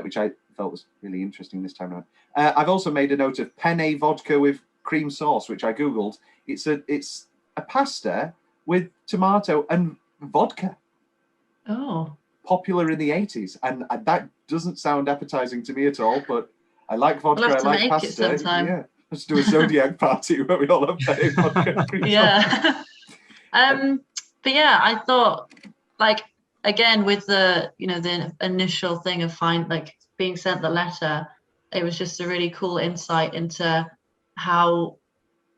[SPEAKER 1] which I felt was really interesting this time around. I've also made a note of penne vodka with cream sauce, which I Googled. It's a pasta with tomato and vodka.
[SPEAKER 10] Oh.
[SPEAKER 1] Popular in the 80s, and that doesn't sound appetizing to me at all, but I like vodka,
[SPEAKER 10] We'll have to
[SPEAKER 1] I like
[SPEAKER 10] make
[SPEAKER 1] pasta.
[SPEAKER 10] it sometime.
[SPEAKER 1] Yeah. Let's do a Zodiac party where we all have penne vodka.
[SPEAKER 10] Yeah. But yeah, I thought, like, again, with the initial thing of being sent the letter, it was just a really cool insight into how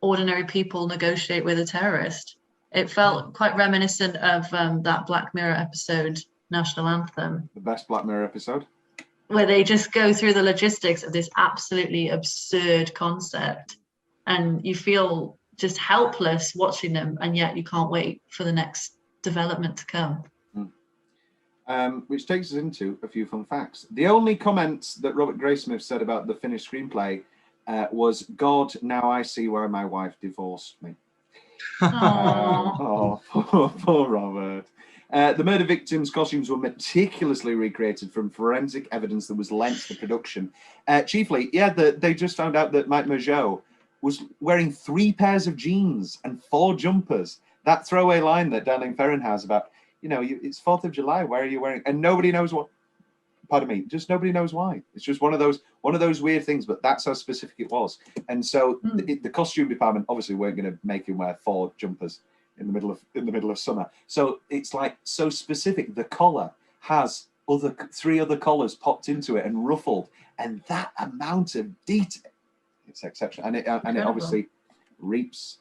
[SPEAKER 10] ordinary people negotiate with a terrorist. It felt quite reminiscent of that Black Mirror episode, National Anthem.
[SPEAKER 1] The best Black Mirror episode.
[SPEAKER 10] Where they just go through the logistics of this absolutely absurd concept, and you feel just helpless watching them, and yet you can't wait for the next development to come.
[SPEAKER 1] Which takes us into a few fun facts. The only comments that Robert Greysmith said about the finished screenplay was, God, now I see why my wife divorced me. Oh, poor Robert. The murder victims' costumes were meticulously recreated from forensic evidence that was lent to the production. Chiefly, they just found out that Mike Mageau was wearing 3 pairs of jeans and 4 jumpers. That throwaway line that Darlene Ferrin has about, it's 4th of July, why are you wearing? And nobody knows what. Pardon me, just nobody knows why. It's just one of those weird things, but that's how specific it was. And so the costume department obviously weren't going to make him wear 4 jumpers in the middle of summer. So it's like so specific. The collar has 3 other collars popped into it and ruffled, and that amount of detail, it's exceptional. And it obviously reaps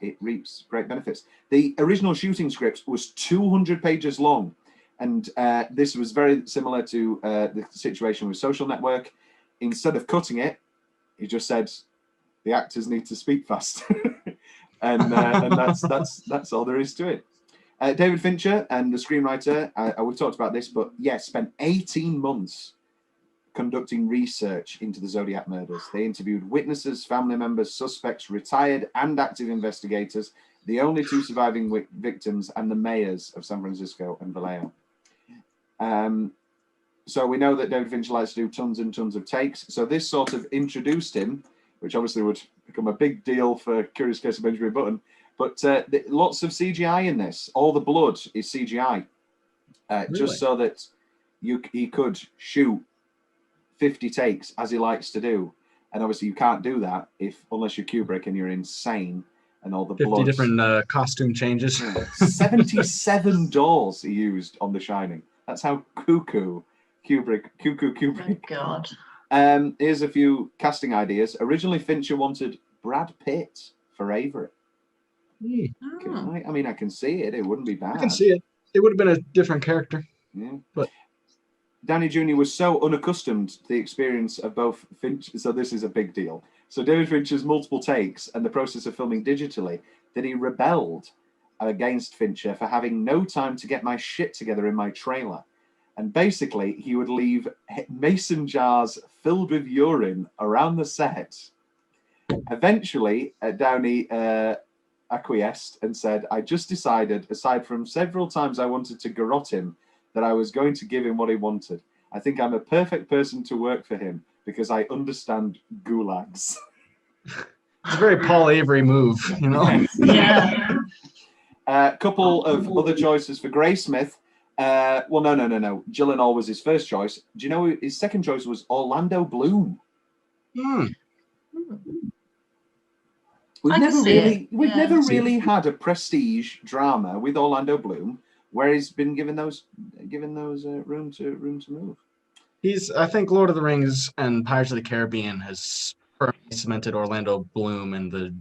[SPEAKER 1] great benefits. The original shooting script was 200 pages long. And this was very similar to the situation with Social Network. Instead of cutting it, he just said, the actors need to speak fast. and that's all there is to it. David Fincher and the screenwriter, we've talked about this, but yes, spent 18 months conducting research into the Zodiac murders. They interviewed witnesses, family members, suspects, retired and active investigators, the only 2 surviving victims, and the mayors of San Francisco and Vallejo. So we know that David Fincher likes to do tons and tons of takes. So this sort of introduced him, which obviously would become a big deal for Curious Case of Benjamin Button. But lots of CGI in this. All the blood is CGI, just so that he could shoot 50 takes as he likes to do. And obviously you can't do that unless you're Kubrick and you're insane. And all the
[SPEAKER 14] 50 different costume changes.
[SPEAKER 1] 77 doors he used on The Shining. That's how cuckoo Kubrick.
[SPEAKER 10] Oh, God.
[SPEAKER 1] Here's a few casting ideas. Originally, Fincher wanted Brad Pitt for Avery.
[SPEAKER 10] Oh.
[SPEAKER 1] I mean, I can see it. It wouldn't be bad.
[SPEAKER 14] I can see it. It would have been a different character.
[SPEAKER 1] Yeah.
[SPEAKER 14] But
[SPEAKER 1] Danny Jr. was so unaccustomed to the experience of both Finch, so this is a big deal. So David Fincher's multiple takes and the process of filming digitally, that he rebelled against Fincher for having no time to get my shit together in my trailer. And basically, he would leave mason jars filled with urine around the set. Eventually, Downey acquiesced and said, I just decided, aside from several times I wanted to garrote him, that I was going to give him what he wanted. I think I'm a perfect person to work for him because I understand gulags.
[SPEAKER 14] It's a very Paul Avery move, you know?
[SPEAKER 10] Yeah.
[SPEAKER 1] A couple of other choices for Greysmith. Well, no. Gyllenhaal was his first choice. Do you know his second choice was Orlando Bloom? We've never really had a prestige drama with Orlando Bloom where he's been given those room to move.
[SPEAKER 14] I think Lord of the Rings and Pirates of the Caribbean has firmly cemented Orlando Bloom in the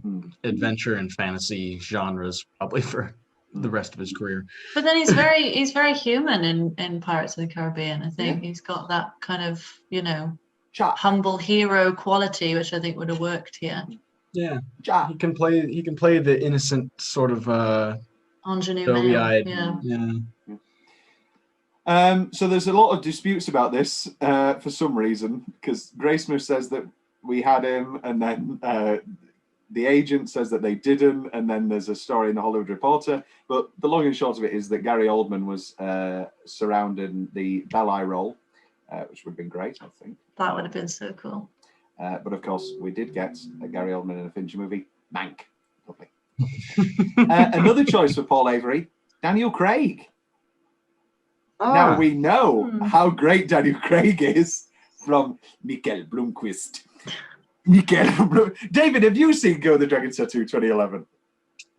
[SPEAKER 14] adventure and fantasy genres probably for the rest of his career.
[SPEAKER 10] But then he's very human in Pirates of the Caribbean. I think he's got that kind of, you know, humble hero quality, which I think would have worked here.
[SPEAKER 14] Yeah, he can play the innocent sort of
[SPEAKER 10] ingenue
[SPEAKER 14] doughy-eyed.
[SPEAKER 1] So there's a lot of disputes about this for some reason, because Greysmith says that we had him, and then the agent says that they didn't, and then there's a story in the Hollywood Reporter. But the long and short of it is that Gary Oldman was surrounding the Belli role, which would have been great, I think.
[SPEAKER 10] That would have been so cool.
[SPEAKER 1] But of course, we did get Gary Oldman in a Fincher movie, Mank. Lovely. Another choice for Paul Avery, Daniel Craig. Now we know how great Daniel Craig is from Mikael Blomkvist. David, have you seen Go the Dragon Tattoo 2011?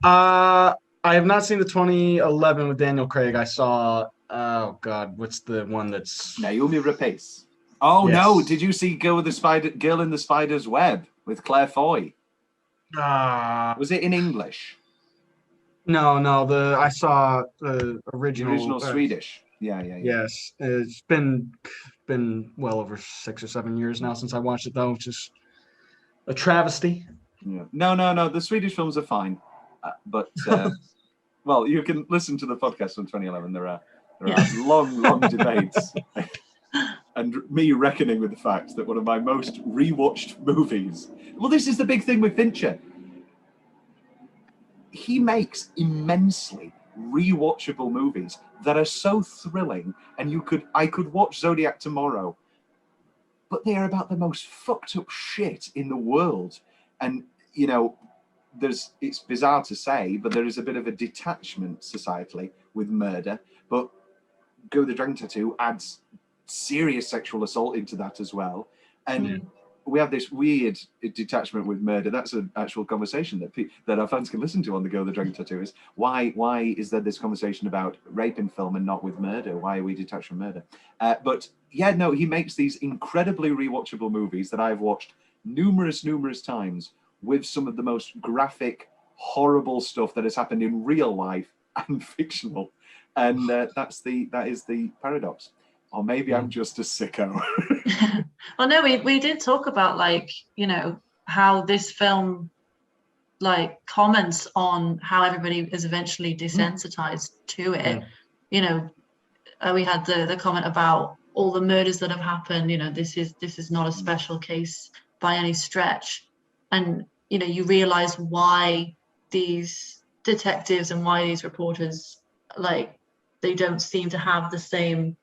[SPEAKER 14] I have not seen the 2011 with Daniel Craig. I saw, oh God, what's the one that's...
[SPEAKER 1] Naomi Rapace. Oh, yes. No, did you see Girl in the Spider's Web with Claire Foy? Was it in English?
[SPEAKER 14] No, I saw the original
[SPEAKER 1] Swedish. Yeah.
[SPEAKER 14] Yes, it's been well over 6 or 7 years now since I watched it, though, which is a travesty.
[SPEAKER 1] Yeah. No. The Swedish films are fine, but well, you can listen to the podcast from 2011. There are long debates, and me reckoning with the fact that one of my most rewatched movies. Well, this is the big thing with Fincher. He makes immensely rewatchable movies that are so thrilling, and I could watch Zodiac tomorrow, but they are about the most fucked up shit in the world. And you know, it's bizarre to say, but there is a bit of a detachment societally with murder. But Go the Dragon Tattoo adds serious sexual assault into that as well, and we have this weird detachment with murder. That's an actual conversation that our fans can listen to on the Go the Dragon Tattoo. Is why is there this conversation about rape in film and not with murder? Why are we detached from murder? But yeah, no, he makes these incredibly rewatchable movies that I've watched numerous times with some of the most graphic, horrible stuff that has happened in real life and fictional, and that is the paradox. Or maybe I'm just a sicko.
[SPEAKER 10] Well, no, we did talk about, like, you know, how this film like comments on how everybody is eventually desensitized to it. You know, we had the comment about all the murders that have happened. You know, this is not a special case by any stretch, and you know, you realize why these detectives and why these reporters, like, they don't seem to have the same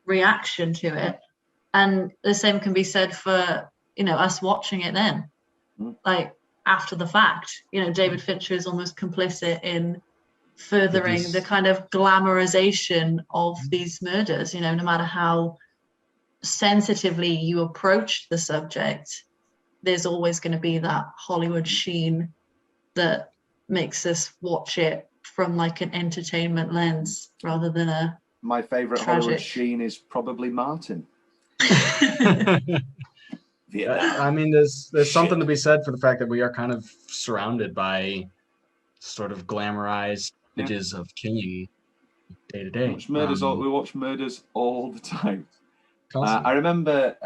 [SPEAKER 10] reaction to it. And the same can be said for, you know, us watching it then, like after the fact. You know, David Fincher is almost complicit in furthering the kind of glamorization of these murders. You know, no matter how sensitively you approach the subject, there's always going to be that Hollywood sheen that makes us watch it from like an entertainment lens rather than a
[SPEAKER 1] my favorite Hollywood sheen is probably Martin.
[SPEAKER 14] I mean, there's something to be said for the fact that we are kind of surrounded by sort of glamorized images of killing day to day.
[SPEAKER 1] We watch murders all the time. I remember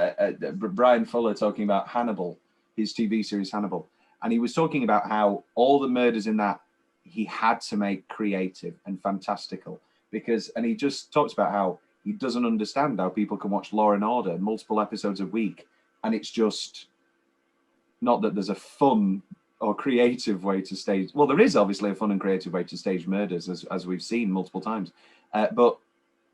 [SPEAKER 1] Brian Fuller talking about Hannibal, his TV series Hannibal, and he was talking about how all the murders in that he had to make creative and fantastical because, and he just talks about how he doesn't understand how people can watch Law and Order multiple episodes a week, and it's just not that there's a fun or creative way to stage. Well, there is obviously a fun and creative way to stage murders, as we've seen multiple times, but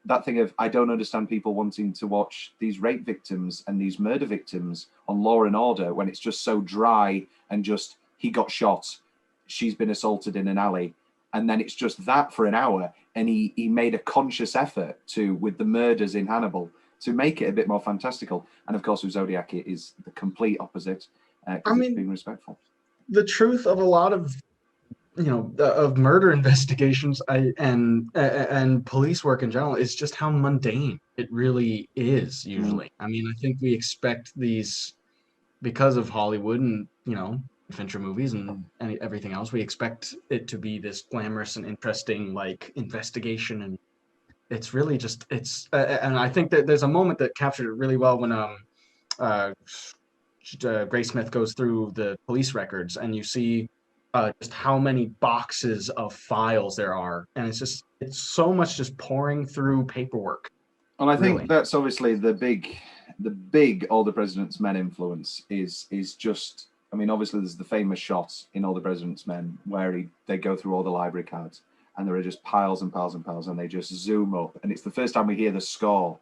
[SPEAKER 1] that thing of I don't understand people wanting to watch these rape victims and these murder victims on Law and Order when it's just so dry and just he got shot, she's been assaulted in an alley, and then it's just that for an hour. And he made a conscious effort to, with the murders in Hannibal, to make it a bit more fantastical. And of course, with Zodiac, it is the complete opposite. It's being respectful.
[SPEAKER 14] The truth of a lot of, of murder investigations and police work in general is just how mundane it really is usually. I mean, I think we expect these because of Hollywood and, Fincher movies and everything else, we expect it to be this glamorous and interesting like investigation, and it's really just and I think that there's a moment that captured it really well when Greysmith goes through the police records and you see just how many boxes of files there are, and it's so much just pouring through paperwork.
[SPEAKER 1] And I think that's obviously the big All the President's Men influence is just. I mean, obviously, there's the famous shot in All the President's Men where they go through all the library cards and there are just piles and piles and piles and they just zoom up. And it's the first time we hear the score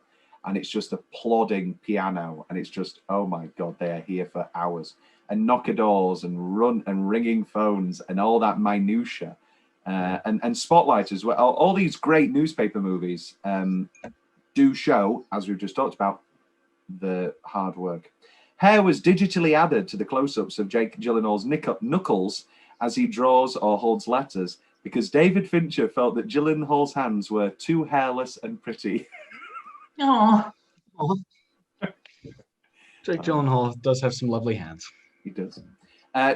[SPEAKER 1] and it's just a plodding piano and it's just, oh my God, they are here for hours. And knocker doors and ringing phones and all that minutia. And Spotlight as well. All these great newspaper movies do show, as we've just talked about, the hard work. Hair was digitally added to the close-ups of Jake Gyllenhaal's knuckles as he draws or holds letters because David Fincher felt that Gyllenhaal's hands were too hairless and pretty.
[SPEAKER 10] Oh.
[SPEAKER 14] Jake Gyllenhaal does have some lovely hands.
[SPEAKER 1] He does.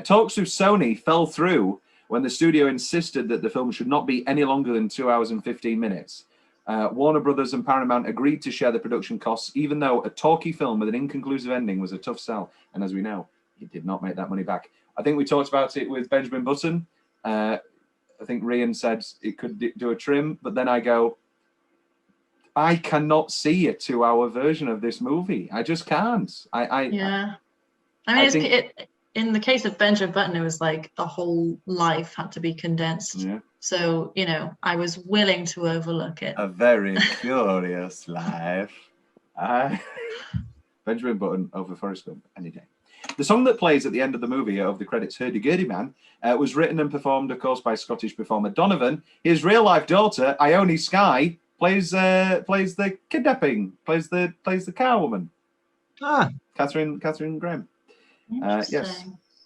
[SPEAKER 1] Talks with Sony fell through when the studio insisted that the film should not be any longer than 2 hours and 15 minutes. Warner Brothers and Paramount agreed to share the production costs, even though a talky film with an inconclusive ending was a tough sell. And as we know, he did not make that money back. I think we talked about it with Benjamin Button. I think Rhian said it could do a trim, but then I go, I cannot see a 2 hour version of this movie. I just can't.
[SPEAKER 10] I mean, in the case of Benjamin Button, it was like a whole life had to be condensed.
[SPEAKER 1] Yeah.
[SPEAKER 10] So, I was willing to overlook it.
[SPEAKER 1] A very curious life. Benjamin Button over Forrest Gump any day. The song that plays at the end of the movie of the credits, Hurdy-Gurdy Man, was written and performed, of course, by Scottish performer Donovan. His real-life daughter, Ione Skye, plays the kidnapping, plays the cow woman. Catherine Graham. Yes.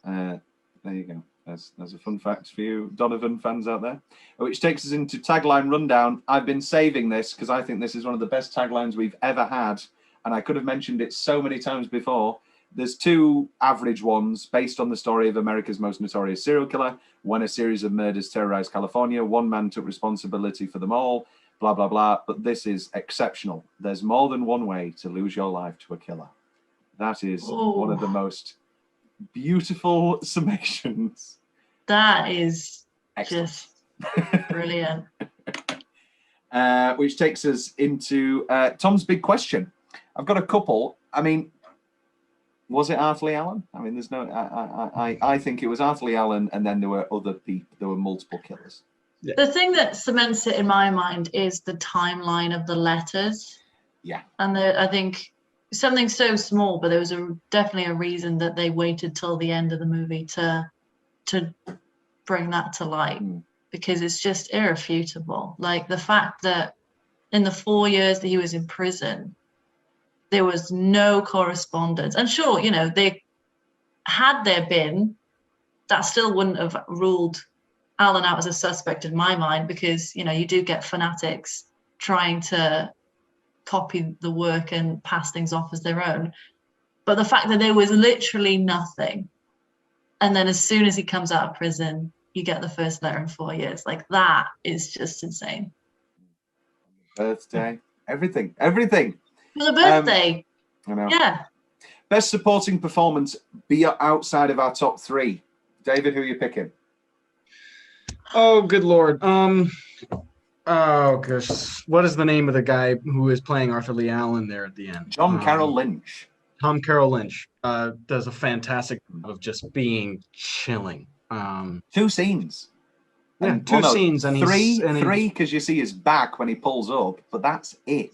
[SPEAKER 1] There you go. There's a fun fact for you Donovan fans out there, which takes us into tagline rundown. I've been saving this because I think this is one of the best taglines we've ever had, and I could have mentioned it so many times before. There's two average ones based on the story of America's most notorious serial killer. When a series of murders terrorized California, one man took responsibility for them all, blah, blah, blah. But this is exceptional. There's more than one way to lose your life to a killer. That is one of the most beautiful summations.
[SPEAKER 10] That is just brilliant.
[SPEAKER 1] Which takes us into Tom's big question. I've got a couple. I mean, was it Arthur Lee Allen? I mean, there's no. I think it was Arthur Lee Allen, and then there were other people. There were multiple killers.
[SPEAKER 10] Yeah. The thing that cements it in my mind is the timeline of the letters.
[SPEAKER 1] Yeah.
[SPEAKER 10] And I think something so small, but there was definitely a reason that they waited till the end of the movie to bring that to light, because it's just irrefutable. Like the fact that in the 4 years that he was in prison, there was no correspondence. And sure, had there been, that still wouldn't have ruled Alan out as a suspect in my mind, because, you do get fanatics trying to copy the work and pass things off as their own. But the fact that there was literally nothing, and then as soon as he comes out of prison, you get the first letter in 4 years. Like, that is just insane.
[SPEAKER 1] Birthday, everything.
[SPEAKER 10] For the birthday.
[SPEAKER 1] I know.
[SPEAKER 10] Yeah.
[SPEAKER 1] Best supporting performance be outside of our top three. David, who are you picking?
[SPEAKER 14] Oh, good Lord. Oh gosh, what is the name of the guy who is playing Arthur Lee Allen there at the end?
[SPEAKER 1] John Carroll Lynch.
[SPEAKER 14] Tom Carroll Lynch does a fantastic job of just being chilling.
[SPEAKER 1] 2 scenes.
[SPEAKER 14] Yeah, two scenes, and
[SPEAKER 1] three because you see his back when he pulls up, but that's it.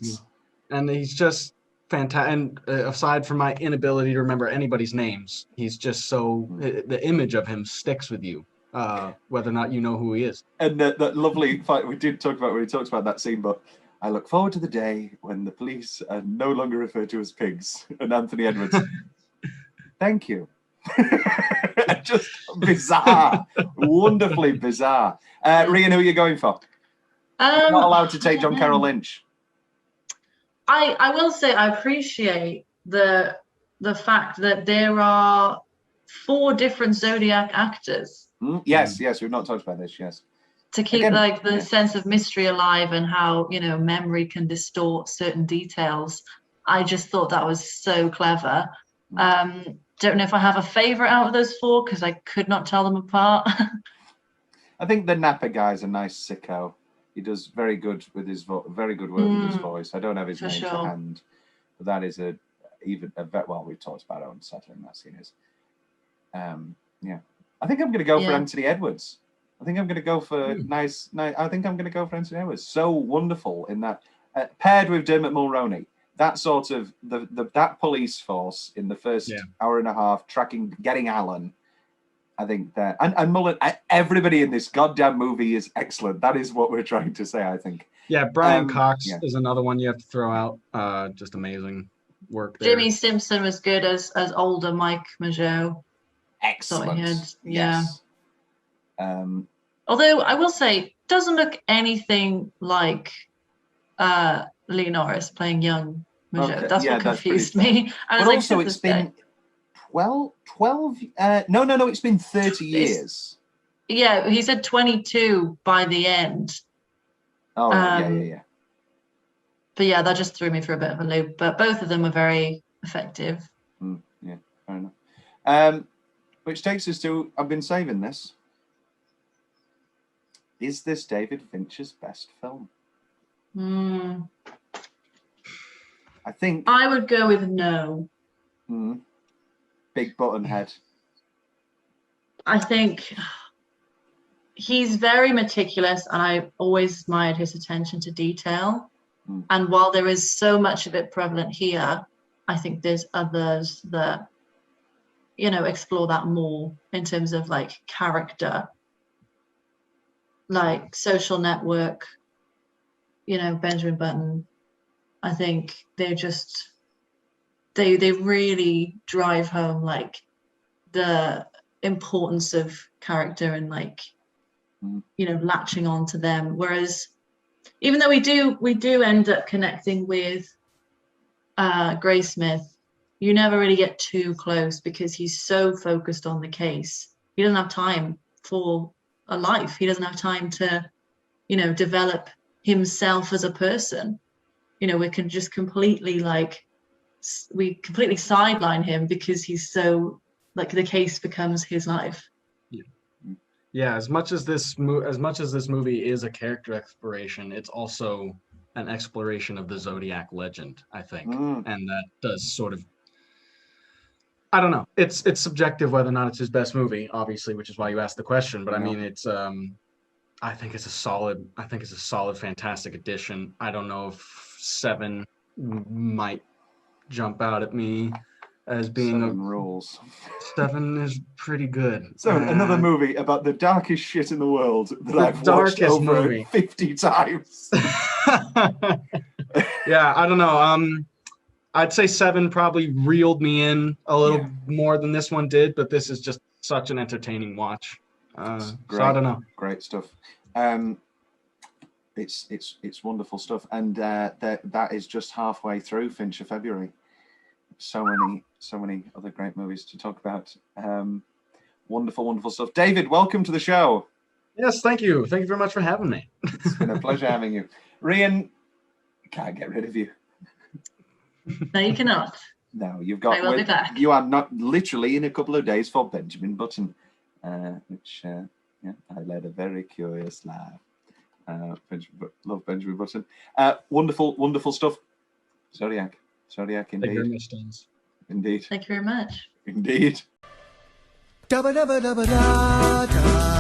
[SPEAKER 14] And he's just fantastic. And aside from my inability to remember anybody's names, he's just so the image of him sticks with you, whether or not you know who he is.
[SPEAKER 1] And that lovely fight we did talk about when he talks about that scene, but I look forward to the day when the police are no longer referred to as pigs. And Anthony Edwards, thank you. Just bizarre, wonderfully bizarre. Rhian, who are you going for? You're not allowed to take John Carroll Lynch.
[SPEAKER 10] I will say I appreciate the fact that there are 4 different Zodiac actors.
[SPEAKER 1] Yes, we've not talked about this. Yes,
[SPEAKER 10] to keep the sense of mystery alive and how memory can distort certain details. I just thought that was so clever. Don't know if I have a favorite out of those 4 because I could not tell them apart.
[SPEAKER 1] I think the Napa guy's a nice sicko. He does very good with his very good work with his voice. I don't have his name to hand, but that is well, we've talked about how unsettling that scene is. Yeah, I think I'm going to go for Anthony Edwards. I think I'm going to go for nice. I think I'm going to go for Anthony Edwards. So wonderful in that, paired with Dermot Mulroney. That sort of that police force in the first hour and a half getting Alan. I think that and Mullen, everybody in this goddamn movie is excellent. That is what we're trying to say, I think.
[SPEAKER 14] Yeah, Brian Cox is another one you have to throw out. Just amazing work there.
[SPEAKER 10] Jimmy Simpson was good as older Mike Mageau.
[SPEAKER 1] Excellent.
[SPEAKER 10] Yes. Although I will say, doesn't look anything like Lee Norris playing young Mageau. Okay. That's what confused me. I was
[SPEAKER 1] but also, it's been 12 no, it's been 30 years.
[SPEAKER 10] Yeah, he said 22 by the end.
[SPEAKER 1] Oh, yeah.
[SPEAKER 10] But yeah, that just threw me for a bit of a loop. But both of them are very effective.
[SPEAKER 1] Yeah, fair enough. Which takes us to, I've been saving this. Is this David Fincher's best film? I think
[SPEAKER 10] I would go with no.
[SPEAKER 1] Big button head.
[SPEAKER 10] I think he's very meticulous, and I always admired his attention to detail. And while there is so much of it prevalent here, I think there's others that explore that more in terms of like character, like Social Network, Benjamin Button. I think they really drive home like the importance of character and like latching on to them. Whereas even though we do end up connecting with Greysmith, you never really get too close because he's so focused on the case. He doesn't have time for a life. He doesn't have time to develop himself as a person. We can just completely sideline him because he's so like the case becomes his life.
[SPEAKER 14] Yeah, as much as this movie is a character exploration, it's also an exploration of the Zodiac legend, I think. And that does sort of, I don't know. It's subjective whether or not it's his best movie, obviously, which is why you asked the question. But I mean, it's I think it's a solid, fantastic addition. I don't know if 7 might jump out at me as being
[SPEAKER 1] 7 rules.
[SPEAKER 14] 7 is pretty good.
[SPEAKER 1] So another movie about the darkest shit in the world that I've watched over 50 times.
[SPEAKER 14] Yeah, I don't know. I'd say 7 probably reeled me in a little more than this one did, but this is just such an entertaining watch. So I don't know.
[SPEAKER 1] Great stuff. It's wonderful stuff, and that is just halfway through Fincher February. So many other great movies to talk about. Wonderful stuff. David, welcome to the show.
[SPEAKER 14] Yes, thank you. Thank you very much for having me.
[SPEAKER 1] It's been a pleasure having you. Rhian, can't get rid of you.
[SPEAKER 10] No, you cannot.
[SPEAKER 1] No, you've got.
[SPEAKER 10] I will be back.
[SPEAKER 1] You are not literally in a couple of days for Benjamin Button, which Yeah, I led a very curious life. Love Benjamin Button. Wonderful stuff. Zodiac indeed.
[SPEAKER 14] Thank you very much, Stones.
[SPEAKER 1] Indeed.
[SPEAKER 10] Thank you very much.
[SPEAKER 1] Indeed.
[SPEAKER 21] Da ba da ba da ba da da.